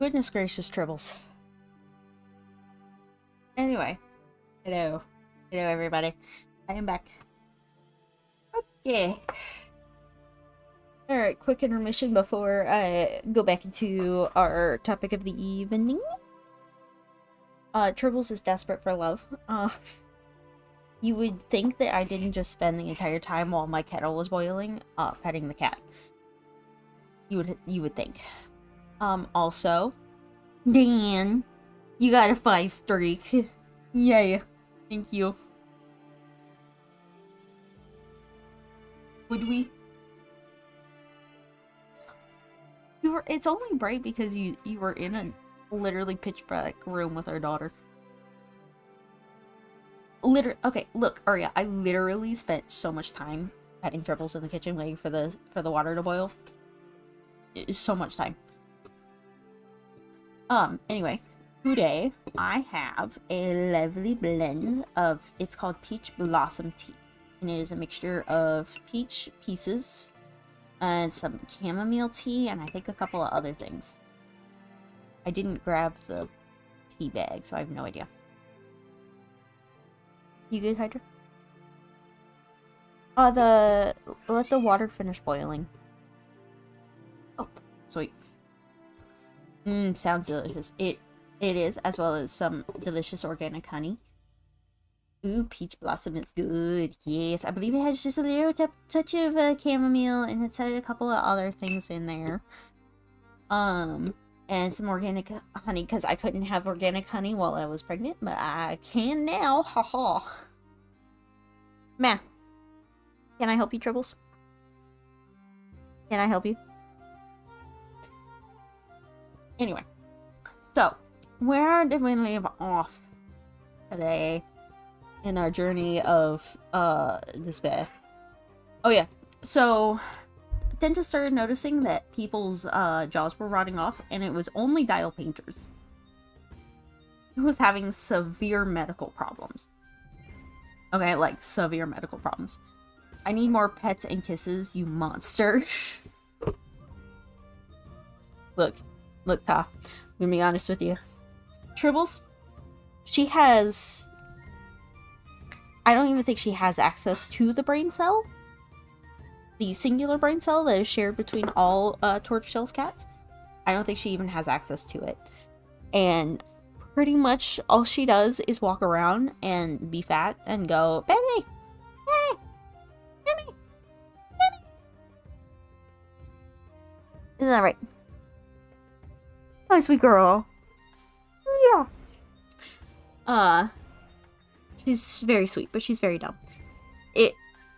Goodness gracious, Tribbles. Anyway, hello. Hello, everybody. I am back. Okay. Alright, quick intermission before I go back into our topic of the evening. Tribbles is desperate for love. You would think that I didn't just spend the entire time while my kettle was boiling, petting the cat. You would think. Also, Dan, you got a 5 streak. Yay. Thank you. Would we? It's only bright because you were in a literally pitch black room with our daughter. Okay, look, Arya, I literally spent so much time petting Tribbles in the kitchen waiting for the water to boil. It's so much time. Anyway, today I have a lovely blend of, it's called Peach Blossom Tea. And it is a mixture of peach pieces and some chamomile tea and I think a couple of other things. I didn't grab the tea bag, so I have no idea. You good, Hydra? Let the water finish boiling. Oh, sweet. Sounds delicious. It is, as well as some delicious organic honey. Ooh, peach blossom is good. Yes, I believe it has just a little touch of chamomile, and it's had a couple of other things in there. And some organic honey, because I couldn't have organic honey while I was pregnant, but I can now. Haha. Man, can I help you, Tribbles? Can I help you? Anyway, so where did we leave off today in our journey of despair? Oh yeah, so dentist started noticing that people's jaws were rotting off, and it was only dial painters who was having severe medical problems. Okay, like severe medical problems. I need more pets and kisses, you monster. Look, Ta. I'm gonna be honest with you. Tribbles, she has... I don't even think she has access to the brain cell. The singular brain cell that is shared between all Tortoiseshell's cats. I don't think she even has access to it. And pretty much all she does is walk around and be fat and go, baby! Hey! Baby! Baby! Isn't that right? Oh, sweet girl. Yeah. She's very sweet, but she's very dumb.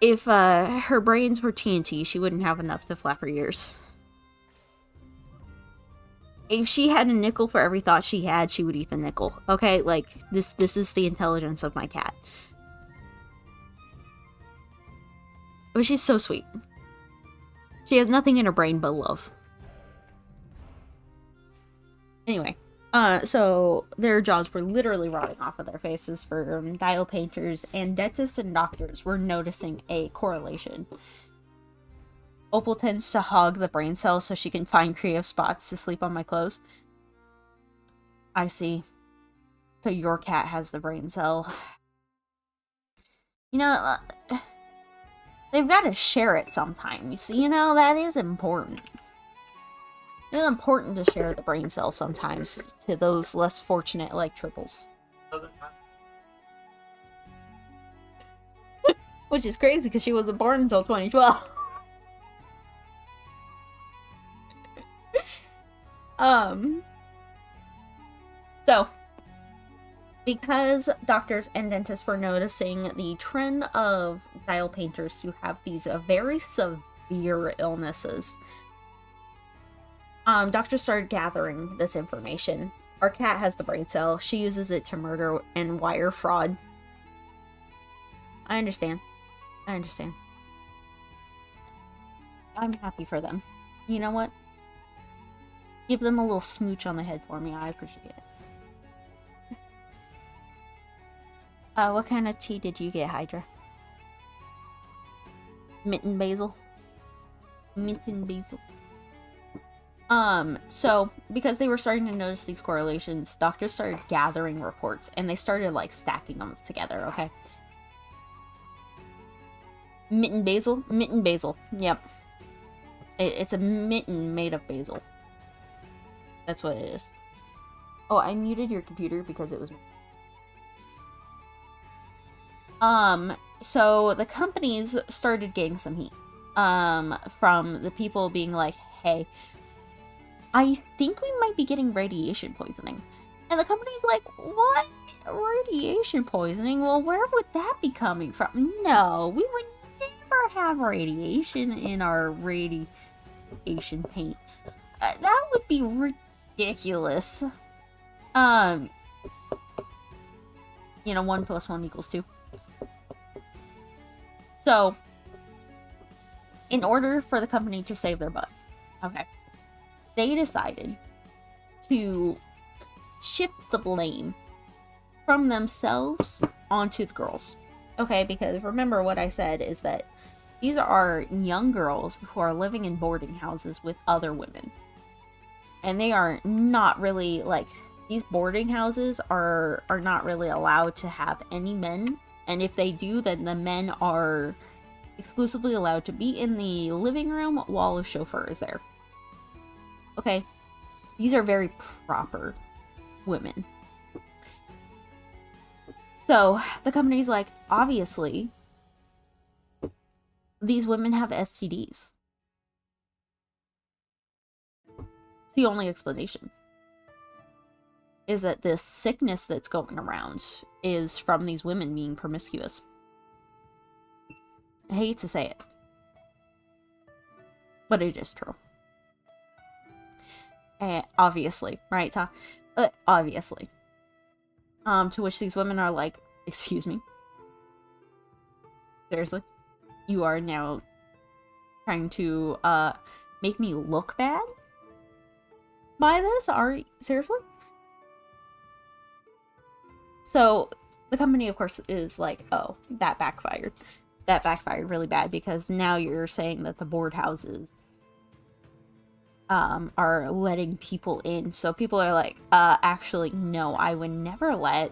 If her brains were TNT, she wouldn't have enough to flap her ears. If she had a nickel for every thought she had, she would eat the nickel. Okay, like this is the intelligence of my cat. But she's so sweet. She has nothing in her brain but love. Anyway, so their jaws were literally rotting off of their faces for dial painters, and dentists and doctors were noticing a correlation. Opal tends to hog the brain cells so she can find creative spots to sleep on my clothes. I see. So your cat has the brain cell. You know, they've got to share it sometimes. You know, that is important. It's important to share the brain cell sometimes to those less fortunate like Tribbles. Which is crazy because she wasn't born until 2012. So, because doctors and dentists were noticing the trend of dial painters to have these very severe illnesses, doctors started gathering this information. Our cat has the brain cell. She uses it to murder and wire fraud. I understand. I understand. I'm happy for them. You know what? Give them a little smooch on the head for me. I appreciate it. What kind of tea did you get, Hydra? Mint and basil? Mint and basil. So because they were starting to notice these correlations, doctors started gathering reports and they started like stacking them together, okay? Mitten basil. Yep. It's a mitten made of basil. That's what it is. Oh, I muted your computer because it was... So the companies started getting some heat. From the people being like, hey, I think we might be getting radiation poisoning. And the company's like, what? Radiation poisoning? Well, where would that be coming from? No, we would never have radiation in our radiation paint. That would be ridiculous. 1 + 1 = 2. So, in order for the company to save their butts, okay, they decided to shift the blame from themselves onto the girls. Okay, because remember what I said is that these are young girls who are living in boarding houses with other women. And they are not really, like, these boarding houses are not really allowed to have any men. And if they do, then the men are exclusively allowed to be in the living room while a chauffeur is there. Okay? These are very proper women. So, the company's like, obviously, these women have STDs. It's the only explanation. Is that this sickness that's going around is from these women being promiscuous. I hate to say it, but it is true. Obviously, right, Ta? Obviously. To which these women are like, excuse me? Seriously? You are now trying to, make me look bad? By this? Seriously? So, the company, of course, is like, oh, that backfired. That backfired really bad because now you're saying that the board houses are letting people in. So people are like, actually, no, I would never let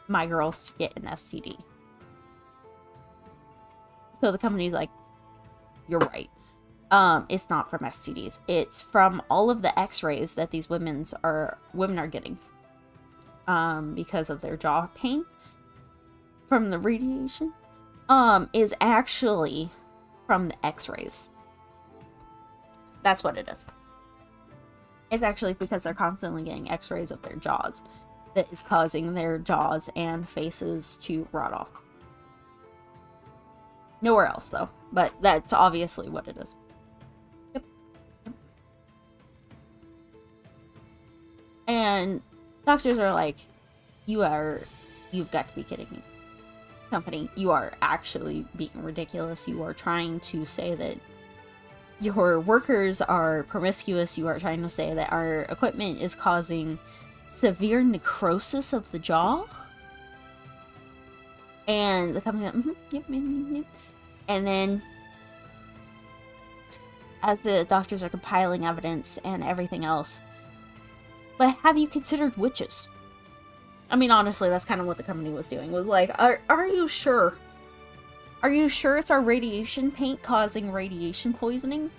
my girls get an STD. So the company's like, you're right. It's not from STDs. It's from all of the x-rays that these women are getting. Because of their jaw pain from the radiation, is actually from the x-rays. That's what it is. It's actually because they're constantly getting x-rays of their jaws that is causing their jaws and faces to rot off. Nowhere else, though. But that's obviously what it is. Yep. And doctors are like, you've got to be kidding me. Company, you are actually being ridiculous. You are trying to say that your workers are promiscuous. You are trying to say that our equipment is causing severe necrosis of the jaw. And the company, yep. And then, as the doctors are compiling evidence and everything else, but have you considered witches? I mean, honestly, that's kind of what the company was doing. Was like, are you sure? Are you sure it's our radiation paint causing radiation poisoning?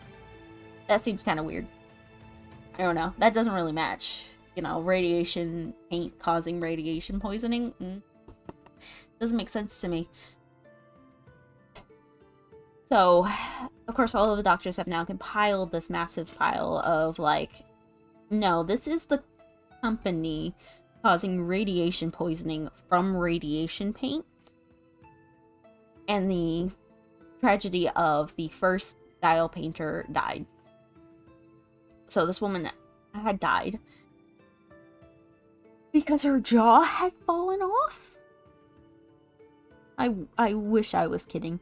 That seems kind of weird. I don't know. That doesn't really match. Radiation paint causing radiation poisoning. Doesn't make sense to me. So, of course, all of the doctors have now compiled this massive pile of, like, no, this is the company causing radiation poisoning from radiation paint. And the tragedy of the first dial painter died. So this woman had died because her jaw had fallen off. I wish I was kidding.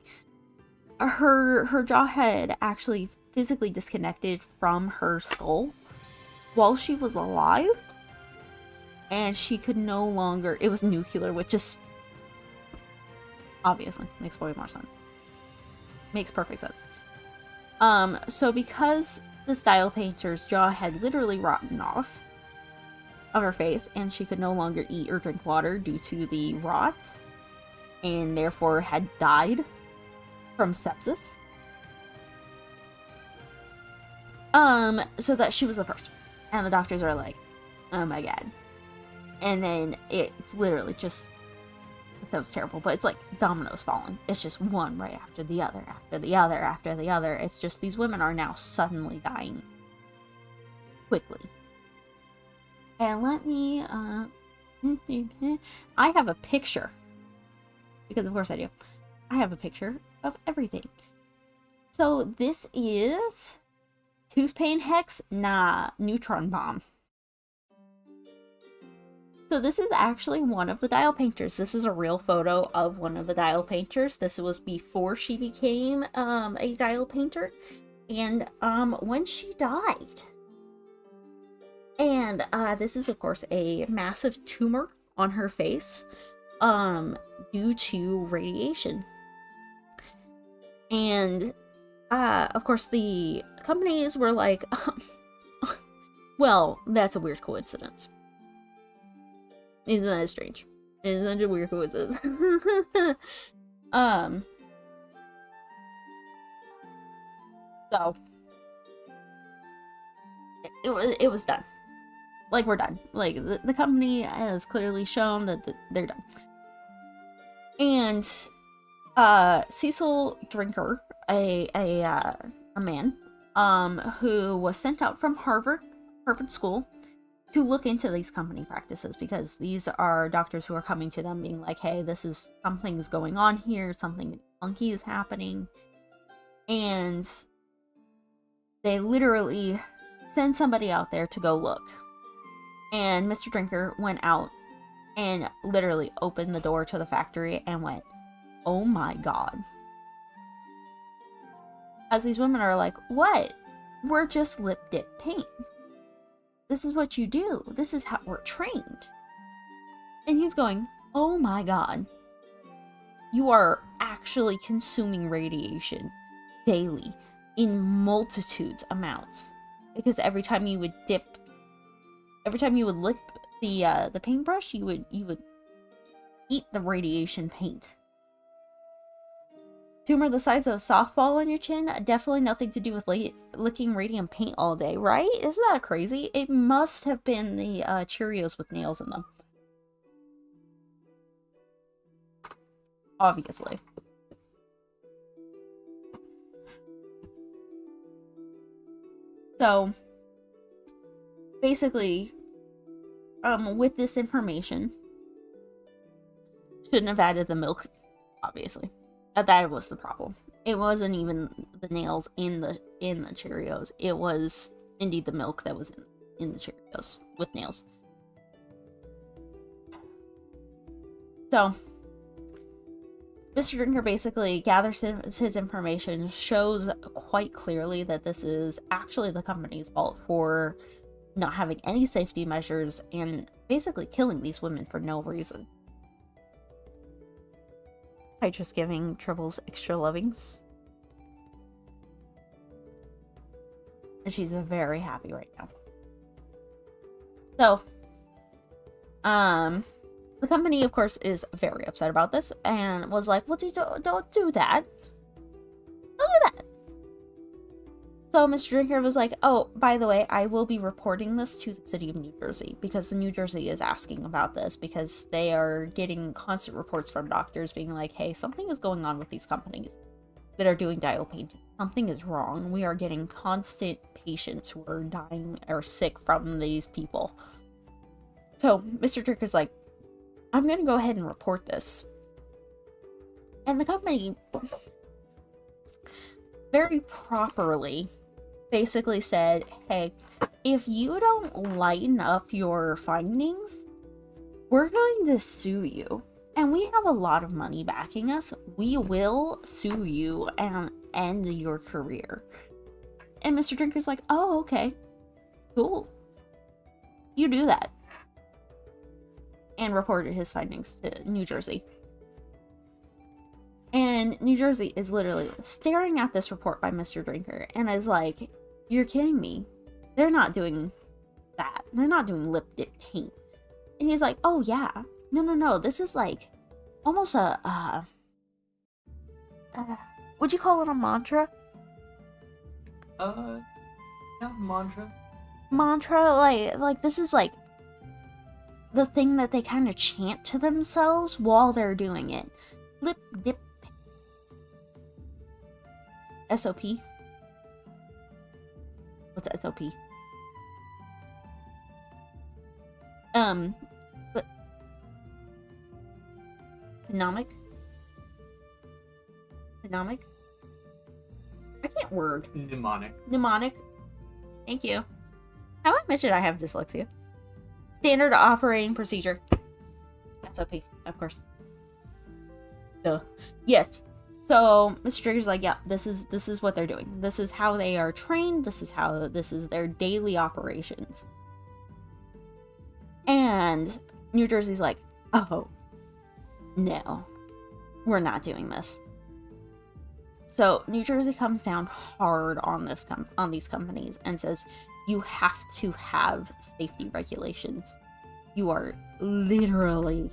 Her jaw had actually physically disconnected from her skull while she was alive. And she could no longer... It was nuclear, which is... obviously makes way more sense. Makes perfect sense. So because the style painter's jaw had literally rotten off of her face, and she could no longer eat or drink water due to the rot, and therefore had died from sepsis. So that she was the first. And the doctors are like, oh my god. And then it's literally just, it sounds terrible, but it's like dominoes falling. It's just one right after the other, after the other, after the other. It's just these women are now suddenly dying quickly. And let me, I have a picture. Because of course I do. I have a picture of everything. So this is tooth pain hex? Nah, neutron bomb. So this is actually one of the dial painters. This is a real photo of one of the dial painters. This was before she became a dial painter. And when she died. And this is of course a massive tumor on her face due to radiation. And of course the companies were like, well, that's a weird coincidence. Isn't that strange? Isn't that a weird coincidence? So it was done. Like, we're done. Like, the company has clearly shown that they're done. And Cecil Drinker, a man who was sent out from Harvard School to look into these company practices, because these are doctors who are coming to them being like, hey, something's going on here, something funky is happening. And they literally send somebody out there to go look. And Mr. Drinker went out and literally opened the door to the factory and went, oh my god. As these women are like, what? We're just lip dip paint. This is what you do. This is how we're trained. And he's going, oh my god. You are actually consuming radiation daily in multitudes amounts. Because every time you would lick the paintbrush, you would eat the radiation paint. Tumor the size of a softball on your chin? Definitely nothing to do with licking radium paint all day, right? Isn't that crazy? It must have been the Cheerios with nails in them. Obviously. So, basically, with this information, shouldn't have added the milk, obviously. That was the problem. It wasn't even the nails in the Cheerios. It was indeed the milk that was in the Cheerios with nails. So, Mr. Drinker basically gathers his information, shows quite clearly that this is actually the company's fault for not having any safety measures and basically killing these women for no reason. By just giving Tribbles extra lovings. And she's very happy right now. So, the company, of course, is very upset about this and was like, well, don't do that. Don't do that. So Mr. Drinker was like, oh, by the way, I will be reporting this to the city of New Jersey, because New Jersey is asking about this, because they are getting constant reports from doctors being like, hey, something is going on with these companies that are doing dial painting. Something is wrong. We are getting constant patients who are dying or sick from these people. So Mr. Drinker's like, I'm going to go ahead and report this. And the company very properly basically said, hey, if you don't lighten up your findings, we're going to sue you. And we have a lot of money backing us. We will sue you and end your career. And Mr. Drinker's like, oh, okay. Cool. You do that. And reported his findings to New Jersey. And New Jersey is literally staring at this report by Mr. Drinker and is like, You're kidding me. They're not doing that. They're not doing lip dip paint. And he's like, oh yeah. No. This is like almost a, would you call it a mantra? Yeah, mantra. Mantra, like this is like the thing that they kind of chant to themselves while they're doing it. Lip dip. SOP. What's the SOP? But Economic? I can't word. Mnemonic. Thank you. Have I mentioned I have dyslexia? Standard operating procedure. SOP, of course. Duh. Yes. So Mr. Trigger's like, yeah, this is what they're doing. This is how they are trained. This is their daily operations. And New Jersey's like, oh, no, we're not doing this. So New Jersey comes down hard on on these companies and says, you have to have safety regulations. You are literally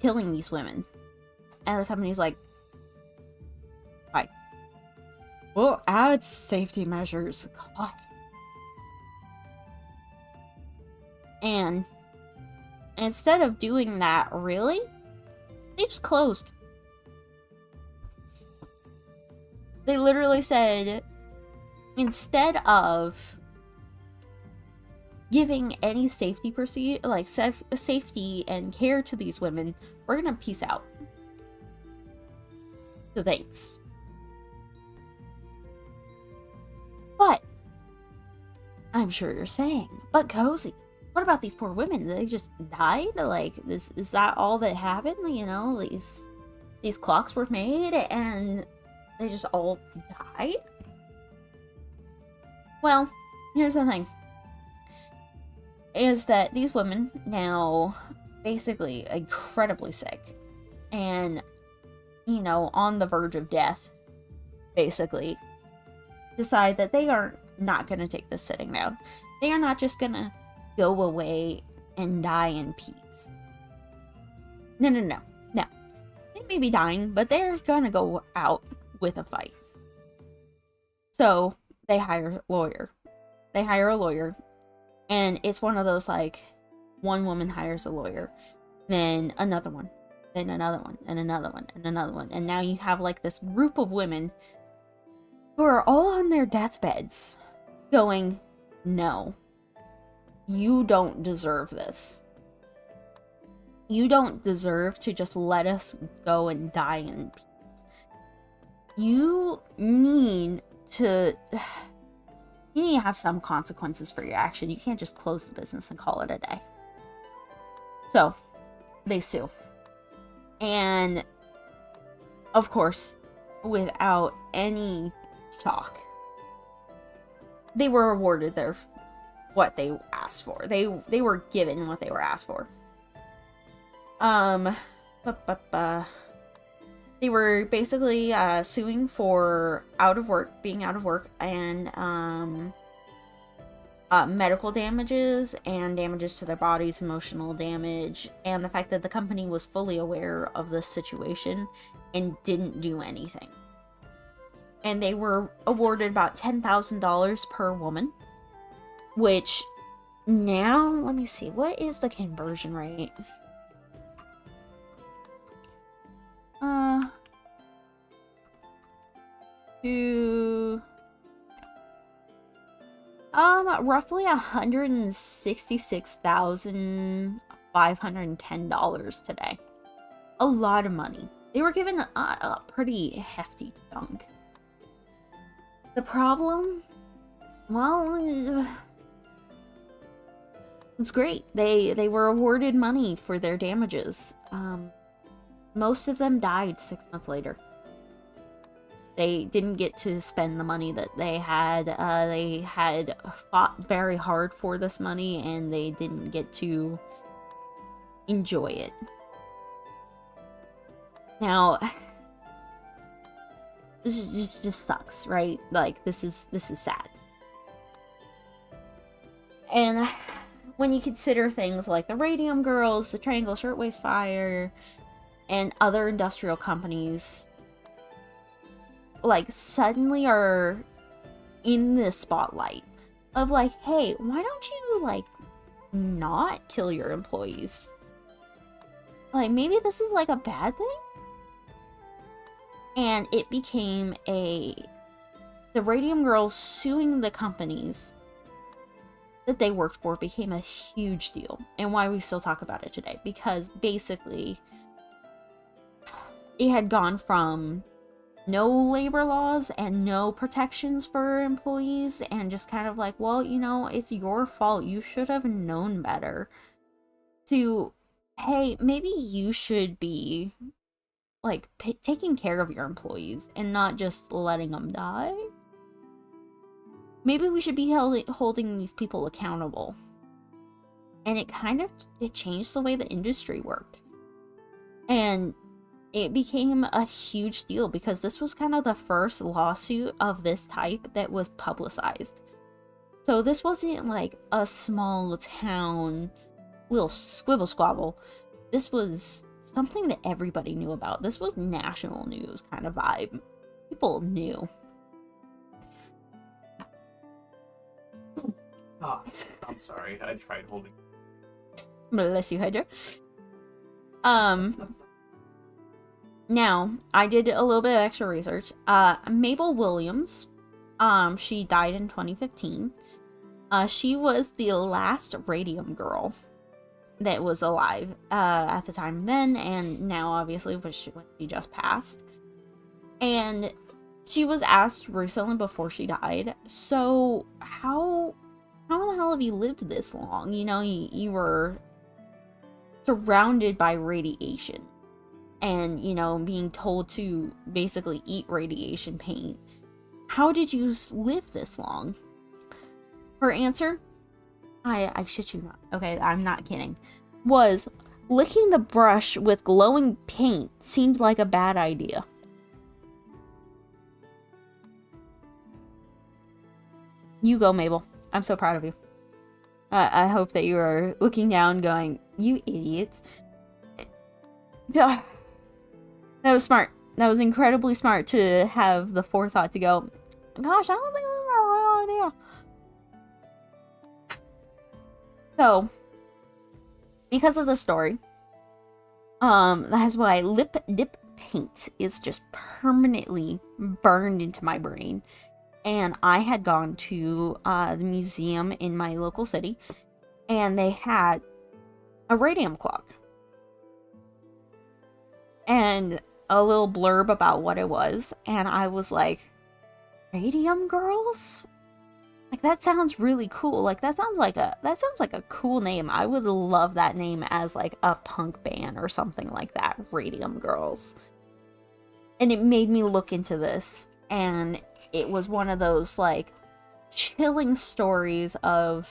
killing these women. And the company's like, fine. We'll add safety measures. God. And instead of doing that, really, they just closed. They literally said, instead of giving any safety safety and care to these women, we're gonna peace out. So thanks. But I'm sure you're saying, but Cozy, what about these poor women? They just died? Like, is that all that happened? You know, these clocks were made and they just all died? Well, here's the thing. Is that these women, now basically incredibly sick and, you know, on the verge of death, basically, decide that they are not going to take this sitting down. They are not just going to go away and die in peace. No. They may be dying, but they're going to go out with a fight. So they hire a lawyer. And it's one of those, like, one woman hires a lawyer, then another one, then another one, and another one, and another one. And now you have, like, this group of women who are all on their deathbeds going, no, you don't deserve this. You don't deserve to just let us go and die in peace. You need to have some consequences for your action. You can't just close the business and call it a day. So, they sue. And, of course, without any talk, they were awarded what they asked for. They were given what they were asked for. They were basically suing for being out of work, and medical damages and damages to their bodies, emotional damage, and the fact that the company was fully aware of this situation and didn't do anything. And they were awarded about $10,000 per woman, which now, let me see, what is the conversion rate? To roughly $166,510 today. A lot of money. They were given a pretty hefty chunk. The problem, well, it's great. They were awarded money for their damages. Most of them died 6 months later. They didn't get to spend the money that they had. They had fought very hard for this money, and they didn't get to enjoy it. Now, just sucks, right? Like, this is sad. And when you consider things like the Radium Girls, the Triangle Shirtwaist Fire, and other industrial companies, like, suddenly are in the spotlight of, like, hey, why don't you, like, not kill your employees? Like, maybe this is, like, a bad thing? And it became the Radium Girls suing the companies that they worked for became a huge deal, and why we still talk about it today, because basically it had gone from no labor laws and no protections for employees, and just kind of like, well, you know, it's your fault, you should have known better, to, hey, maybe you should be, like, taking care of your employees and not just letting them die. Maybe we should be holding these people accountable. And it changed the way the industry worked. And it became a huge deal because this was kind of the first lawsuit of this type that was publicized. So this wasn't like a small town little squibble squabble. This was something that everybody knew about. This was national news kind of vibe. People knew. Oh, I'm sorry. I tried holding. Bless you, Hydra. Now, I did a little bit of extra research. Mabel Williams, she died in 2015. She was the last Radium girl that was alive at the time then, and now obviously when she just passed. And she was asked recently before she died, so how in the hell have you lived this long? You know, you were surrounded by radiation and, you know, being told to basically eat radiation paint. How did you live this long? Her answer, I shit you not, okay, I'm not kidding, was licking the brush with glowing paint seemed like a bad idea. You go, Mabel. I'm so proud of you. I hope that you are looking down going, you idiots. That was smart. That was incredibly smart to have the forethought to go, gosh, I don't think this is a real idea. So, because of the story, that's why lip dip paint is just permanently burned into my brain. And I had gone to the museum in my local city, and they had a radium clock. And a little blurb about what it was, and I was like, Radium Girls? Like, that sounds really cool. Like, that sounds like a cool name. I would love that name as like a punk band or something like that. Radium Girls. And it made me look into this, and it was one of those like chilling stories of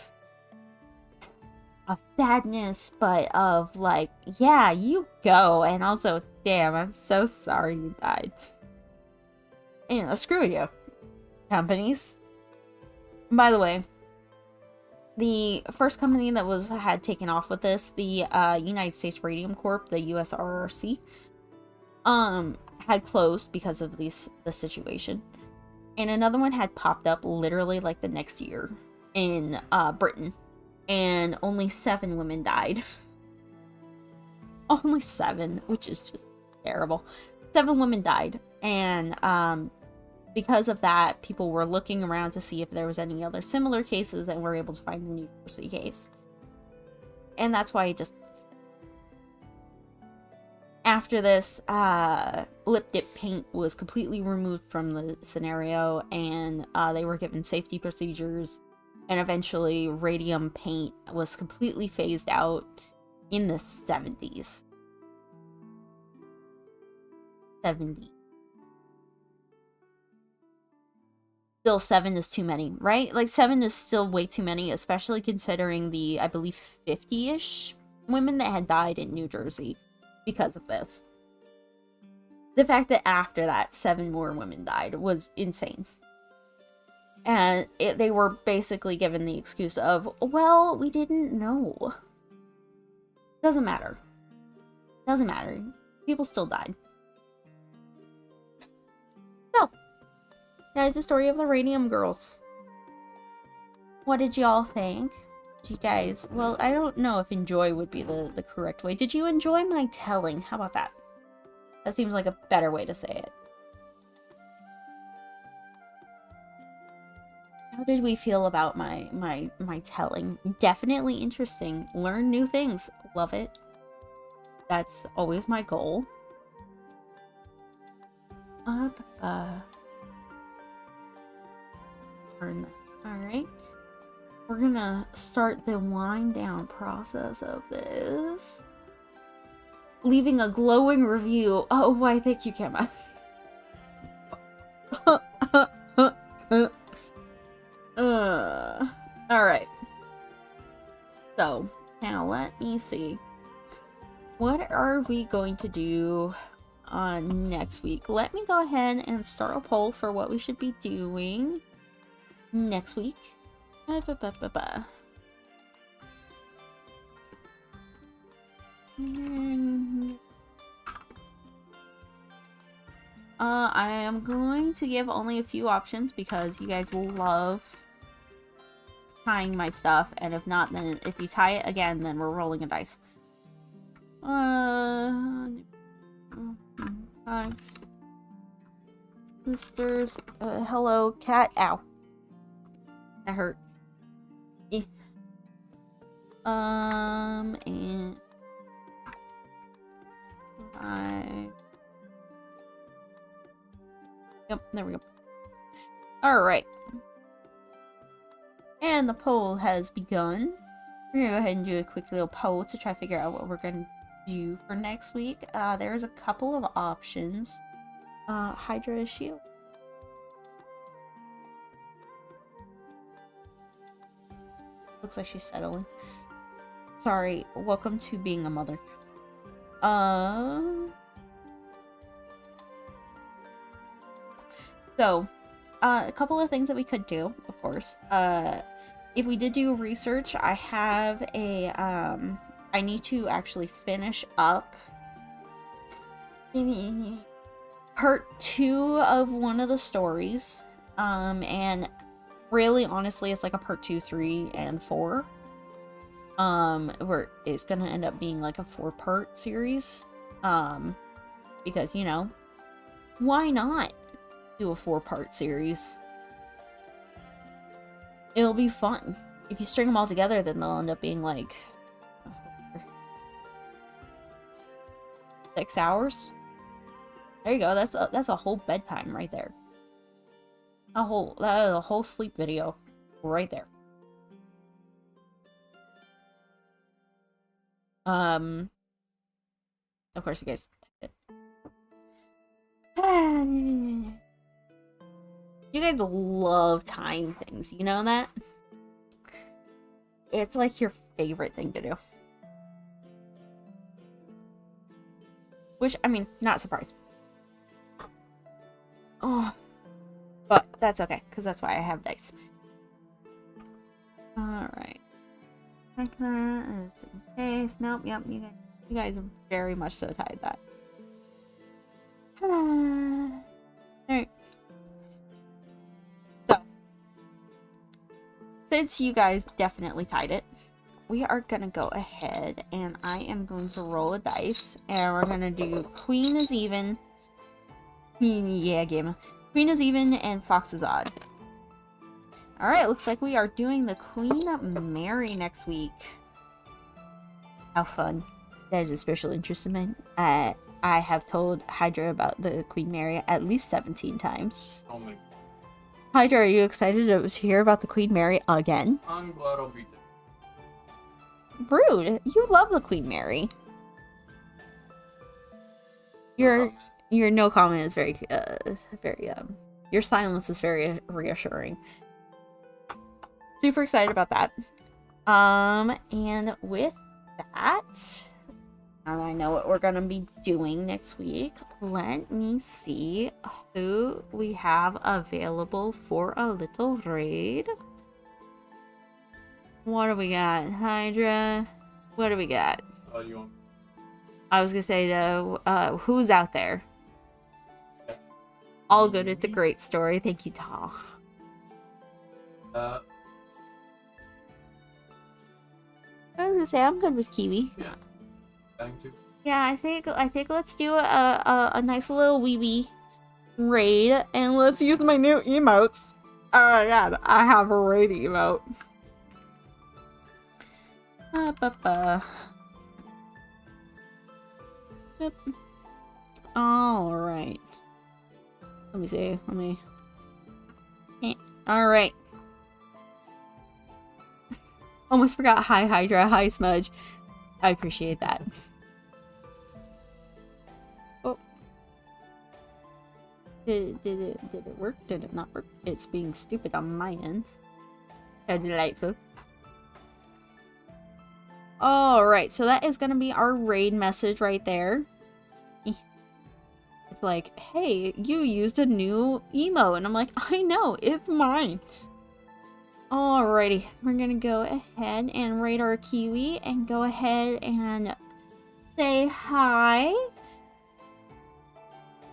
sadness, but of like, yeah, you go, and also, damn, I'm so sorry you died. And screw you, companies. By the way, the first company that had taken off with this, the United States Radium Corp, the USRRC, had closed because of the situation. And another one had popped up literally like the next year in Britain. And only 7 women died. Only 7, which is just terrible. 7 women died. And because of that, people were looking around to see if there was any other similar cases, and were able to find the New Jersey case. And that's why it just... After this, lip dip paint was completely removed from the scenario, and they were given safety procedures, and eventually radium paint was completely phased out in the 70s. 70. Still, 7 is too many, right? Like, 7 is still way too many, especially considering the, I believe, 50-ish women that had died in New Jersey because of this. the fact that after that 7 more women died was insane. And they were basically given the excuse of, well, we didn't know. Doesn't matter. Doesn't matter. People still died. So, that is the story of the Radium girls. What did y'all think? Did you guys, well, I don't know if enjoy would be the correct way. Did you enjoy my telling? How about that? That seems like a better way to say it. How did we feel about my telling? Definitely interesting. Learn new things. Love it. That's always my goal. Alright. We're gonna start the wind down process of this. Leaving a glowing review. Oh, why, thank you, Kemma. Alright. So, now let me see. What are we going to do on next week? Let me go ahead and start a poll for what we should be doing next week. I am going to give only a few options because you guys love tying my stuff, and if not, then if you tie it again, then we're rolling a dice. Sisters, hello, cat. Ow. That hurt. And yep, there we go. Alright. And the poll has begun. We're gonna go ahead and do a quick little poll to try to figure out what we're gonna do for next week. There's a couple of options. Hydra shield. Looks like she's settling. Sorry, welcome to being a mother. So, a couple of things that we could do, of course. If we did do research, I have a, I need to actually finish up part 2 of one of the stories. And really, honestly, it's like a part 2, 3, and 4. Where it's gonna end up being like a 4-part series. Because, you know, why not do a 4-part series? It'll be fun. If you string them all together, then they'll end up being like 6 hours. There you go. That's a whole bedtime right there. That is a whole sleep video right there. Of course, you guys typed it. You guys love tying things, you know that? It's like your favorite thing to do. Which, I mean, not surprised. Oh. But that's okay, because that's why I have dice. Alright. Just in case. Nope, yep, you guys very much so tied that. Alright. So, since you guys definitely tied it, we are gonna go ahead and I am going to roll a dice, and we're gonna do Queen is even. Yeah, game. Queen is even and Fox is odd. Alright, looks like we are doing the Queen Mary next week. How fun. That is a special interest of mine. I have told Hydra about the Queen Mary at least 17 times. Oh my. Hydra, are you excited to hear about the Queen Mary again? I'm glad I'll be there. Rude. You love the Queen Mary. Your no comment is very, your silence is very reassuring. Super excited about that. And with that, now that I know what we're gonna be doing next week, let me see who we have available for a little raid. What do we got? Hydra. What do we got? You want? I was gonna say, who's out there? All good. It's a great story. Thank you, Ta. Uh, I was gonna say I'm good with Kiwi. yeah. Thank you. Yeah, I think let's do a nice little wee raid, and let's use my new emotes. Oh my god, I have a raid emote. Yep. All right. Let me see. All right. Almost forgot. Hi Hydra. Hi Smudge. I appreciate that. Oh. Did it work? Did it not work? It's being stupid on my end. How delightful. Alright, so that is gonna be our raid message right there. It's like, hey, you used a new emo, and I'm like, I know, it's mine. Alrighty, we're gonna go ahead and raid our Kiwi and go ahead and say hi.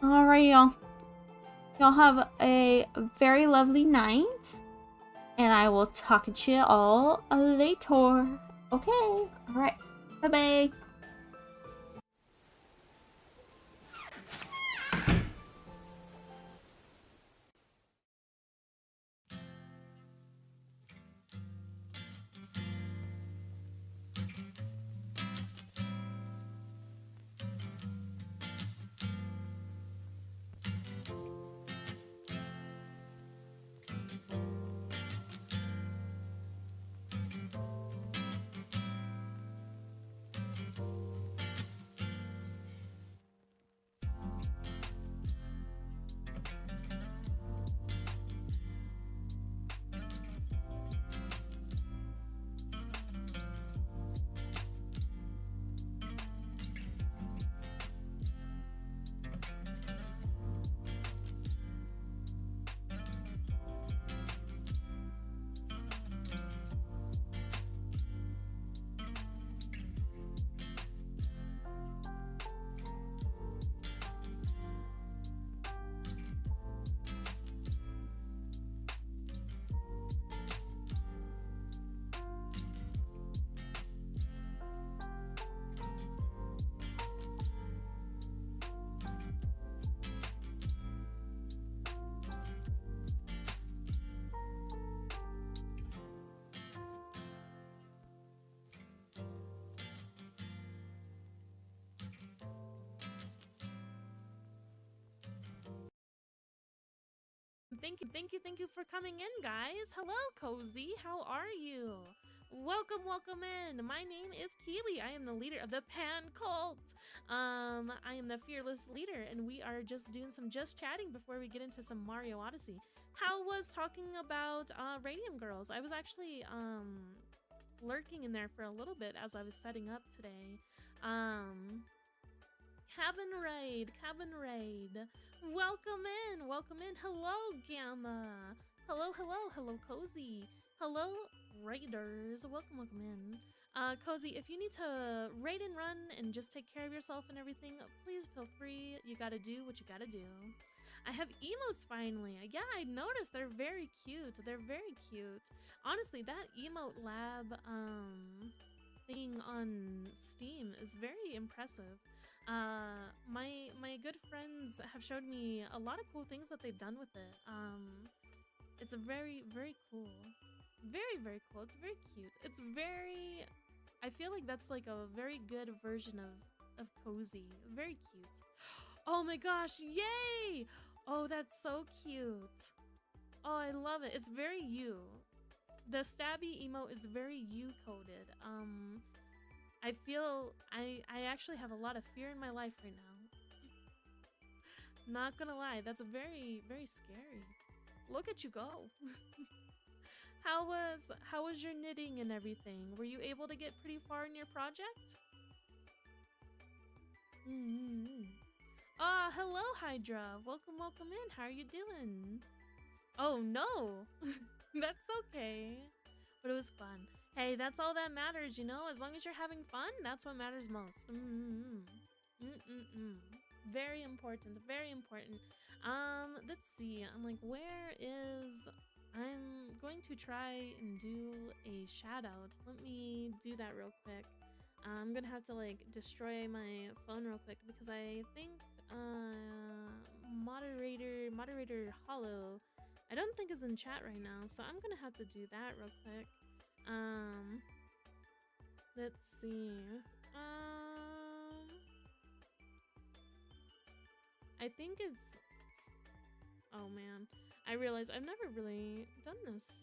Alright, y'all. Y'all have a very lovely night, and I will talk to you all later. Okay, alright, bye-bye. Thank you for coming in, guys. Hello, Cozy. How are you? Welcome in. My name is Kiwi. I am the leader of the Pan Cult. I am the fearless leader, and we are just doing some chatting before we get into some Mario Odyssey. How was talking about Radium Girls? I was actually lurking in there for a little bit as I was setting up today. Cabin raid. Welcome in. Hello, Gamma. Hello, Cozy. Hello, raiders. Welcome in. Cozy, if you need to raid and run and just take care of yourself and everything, please feel free. You gotta do what you gotta do. I have emotes finally. Yeah, I noticed they're very cute. Honestly, that emote lab thing on Steam is very impressive. My good friends have showed me a lot of cool things that they've done with it. It's a very cool. Very cool. It's very cute. It's very, I feel like that's like a very good version of Cozy. Very cute. Oh my gosh, yay! Oh, that's so cute. Oh, I love it. It's very you. The stabby emote is very you coded. I feel I actually have a lot of fear in my life right now. Not gonna lie, that's very scary. Look at you go. How was your knitting and everything? Were you able to get pretty far in your project? Hello, Hydra. Welcome, welcome in. How are you doing? Oh, no. That's okay. But it was fun. Hey, that's all that matters, you know? As long as you're having fun, that's what matters most. Very important, very important. Let's see. I'm like, where is... I'm going to try and do a shout out. Let me do that real quick. I'm gonna have to like destroy my phone real quick because I think moderator Hollow, I don't think is in chat right now, so I'm gonna have to do that real quick. Let's see. I think it's... Oh man, I realize I've never really done this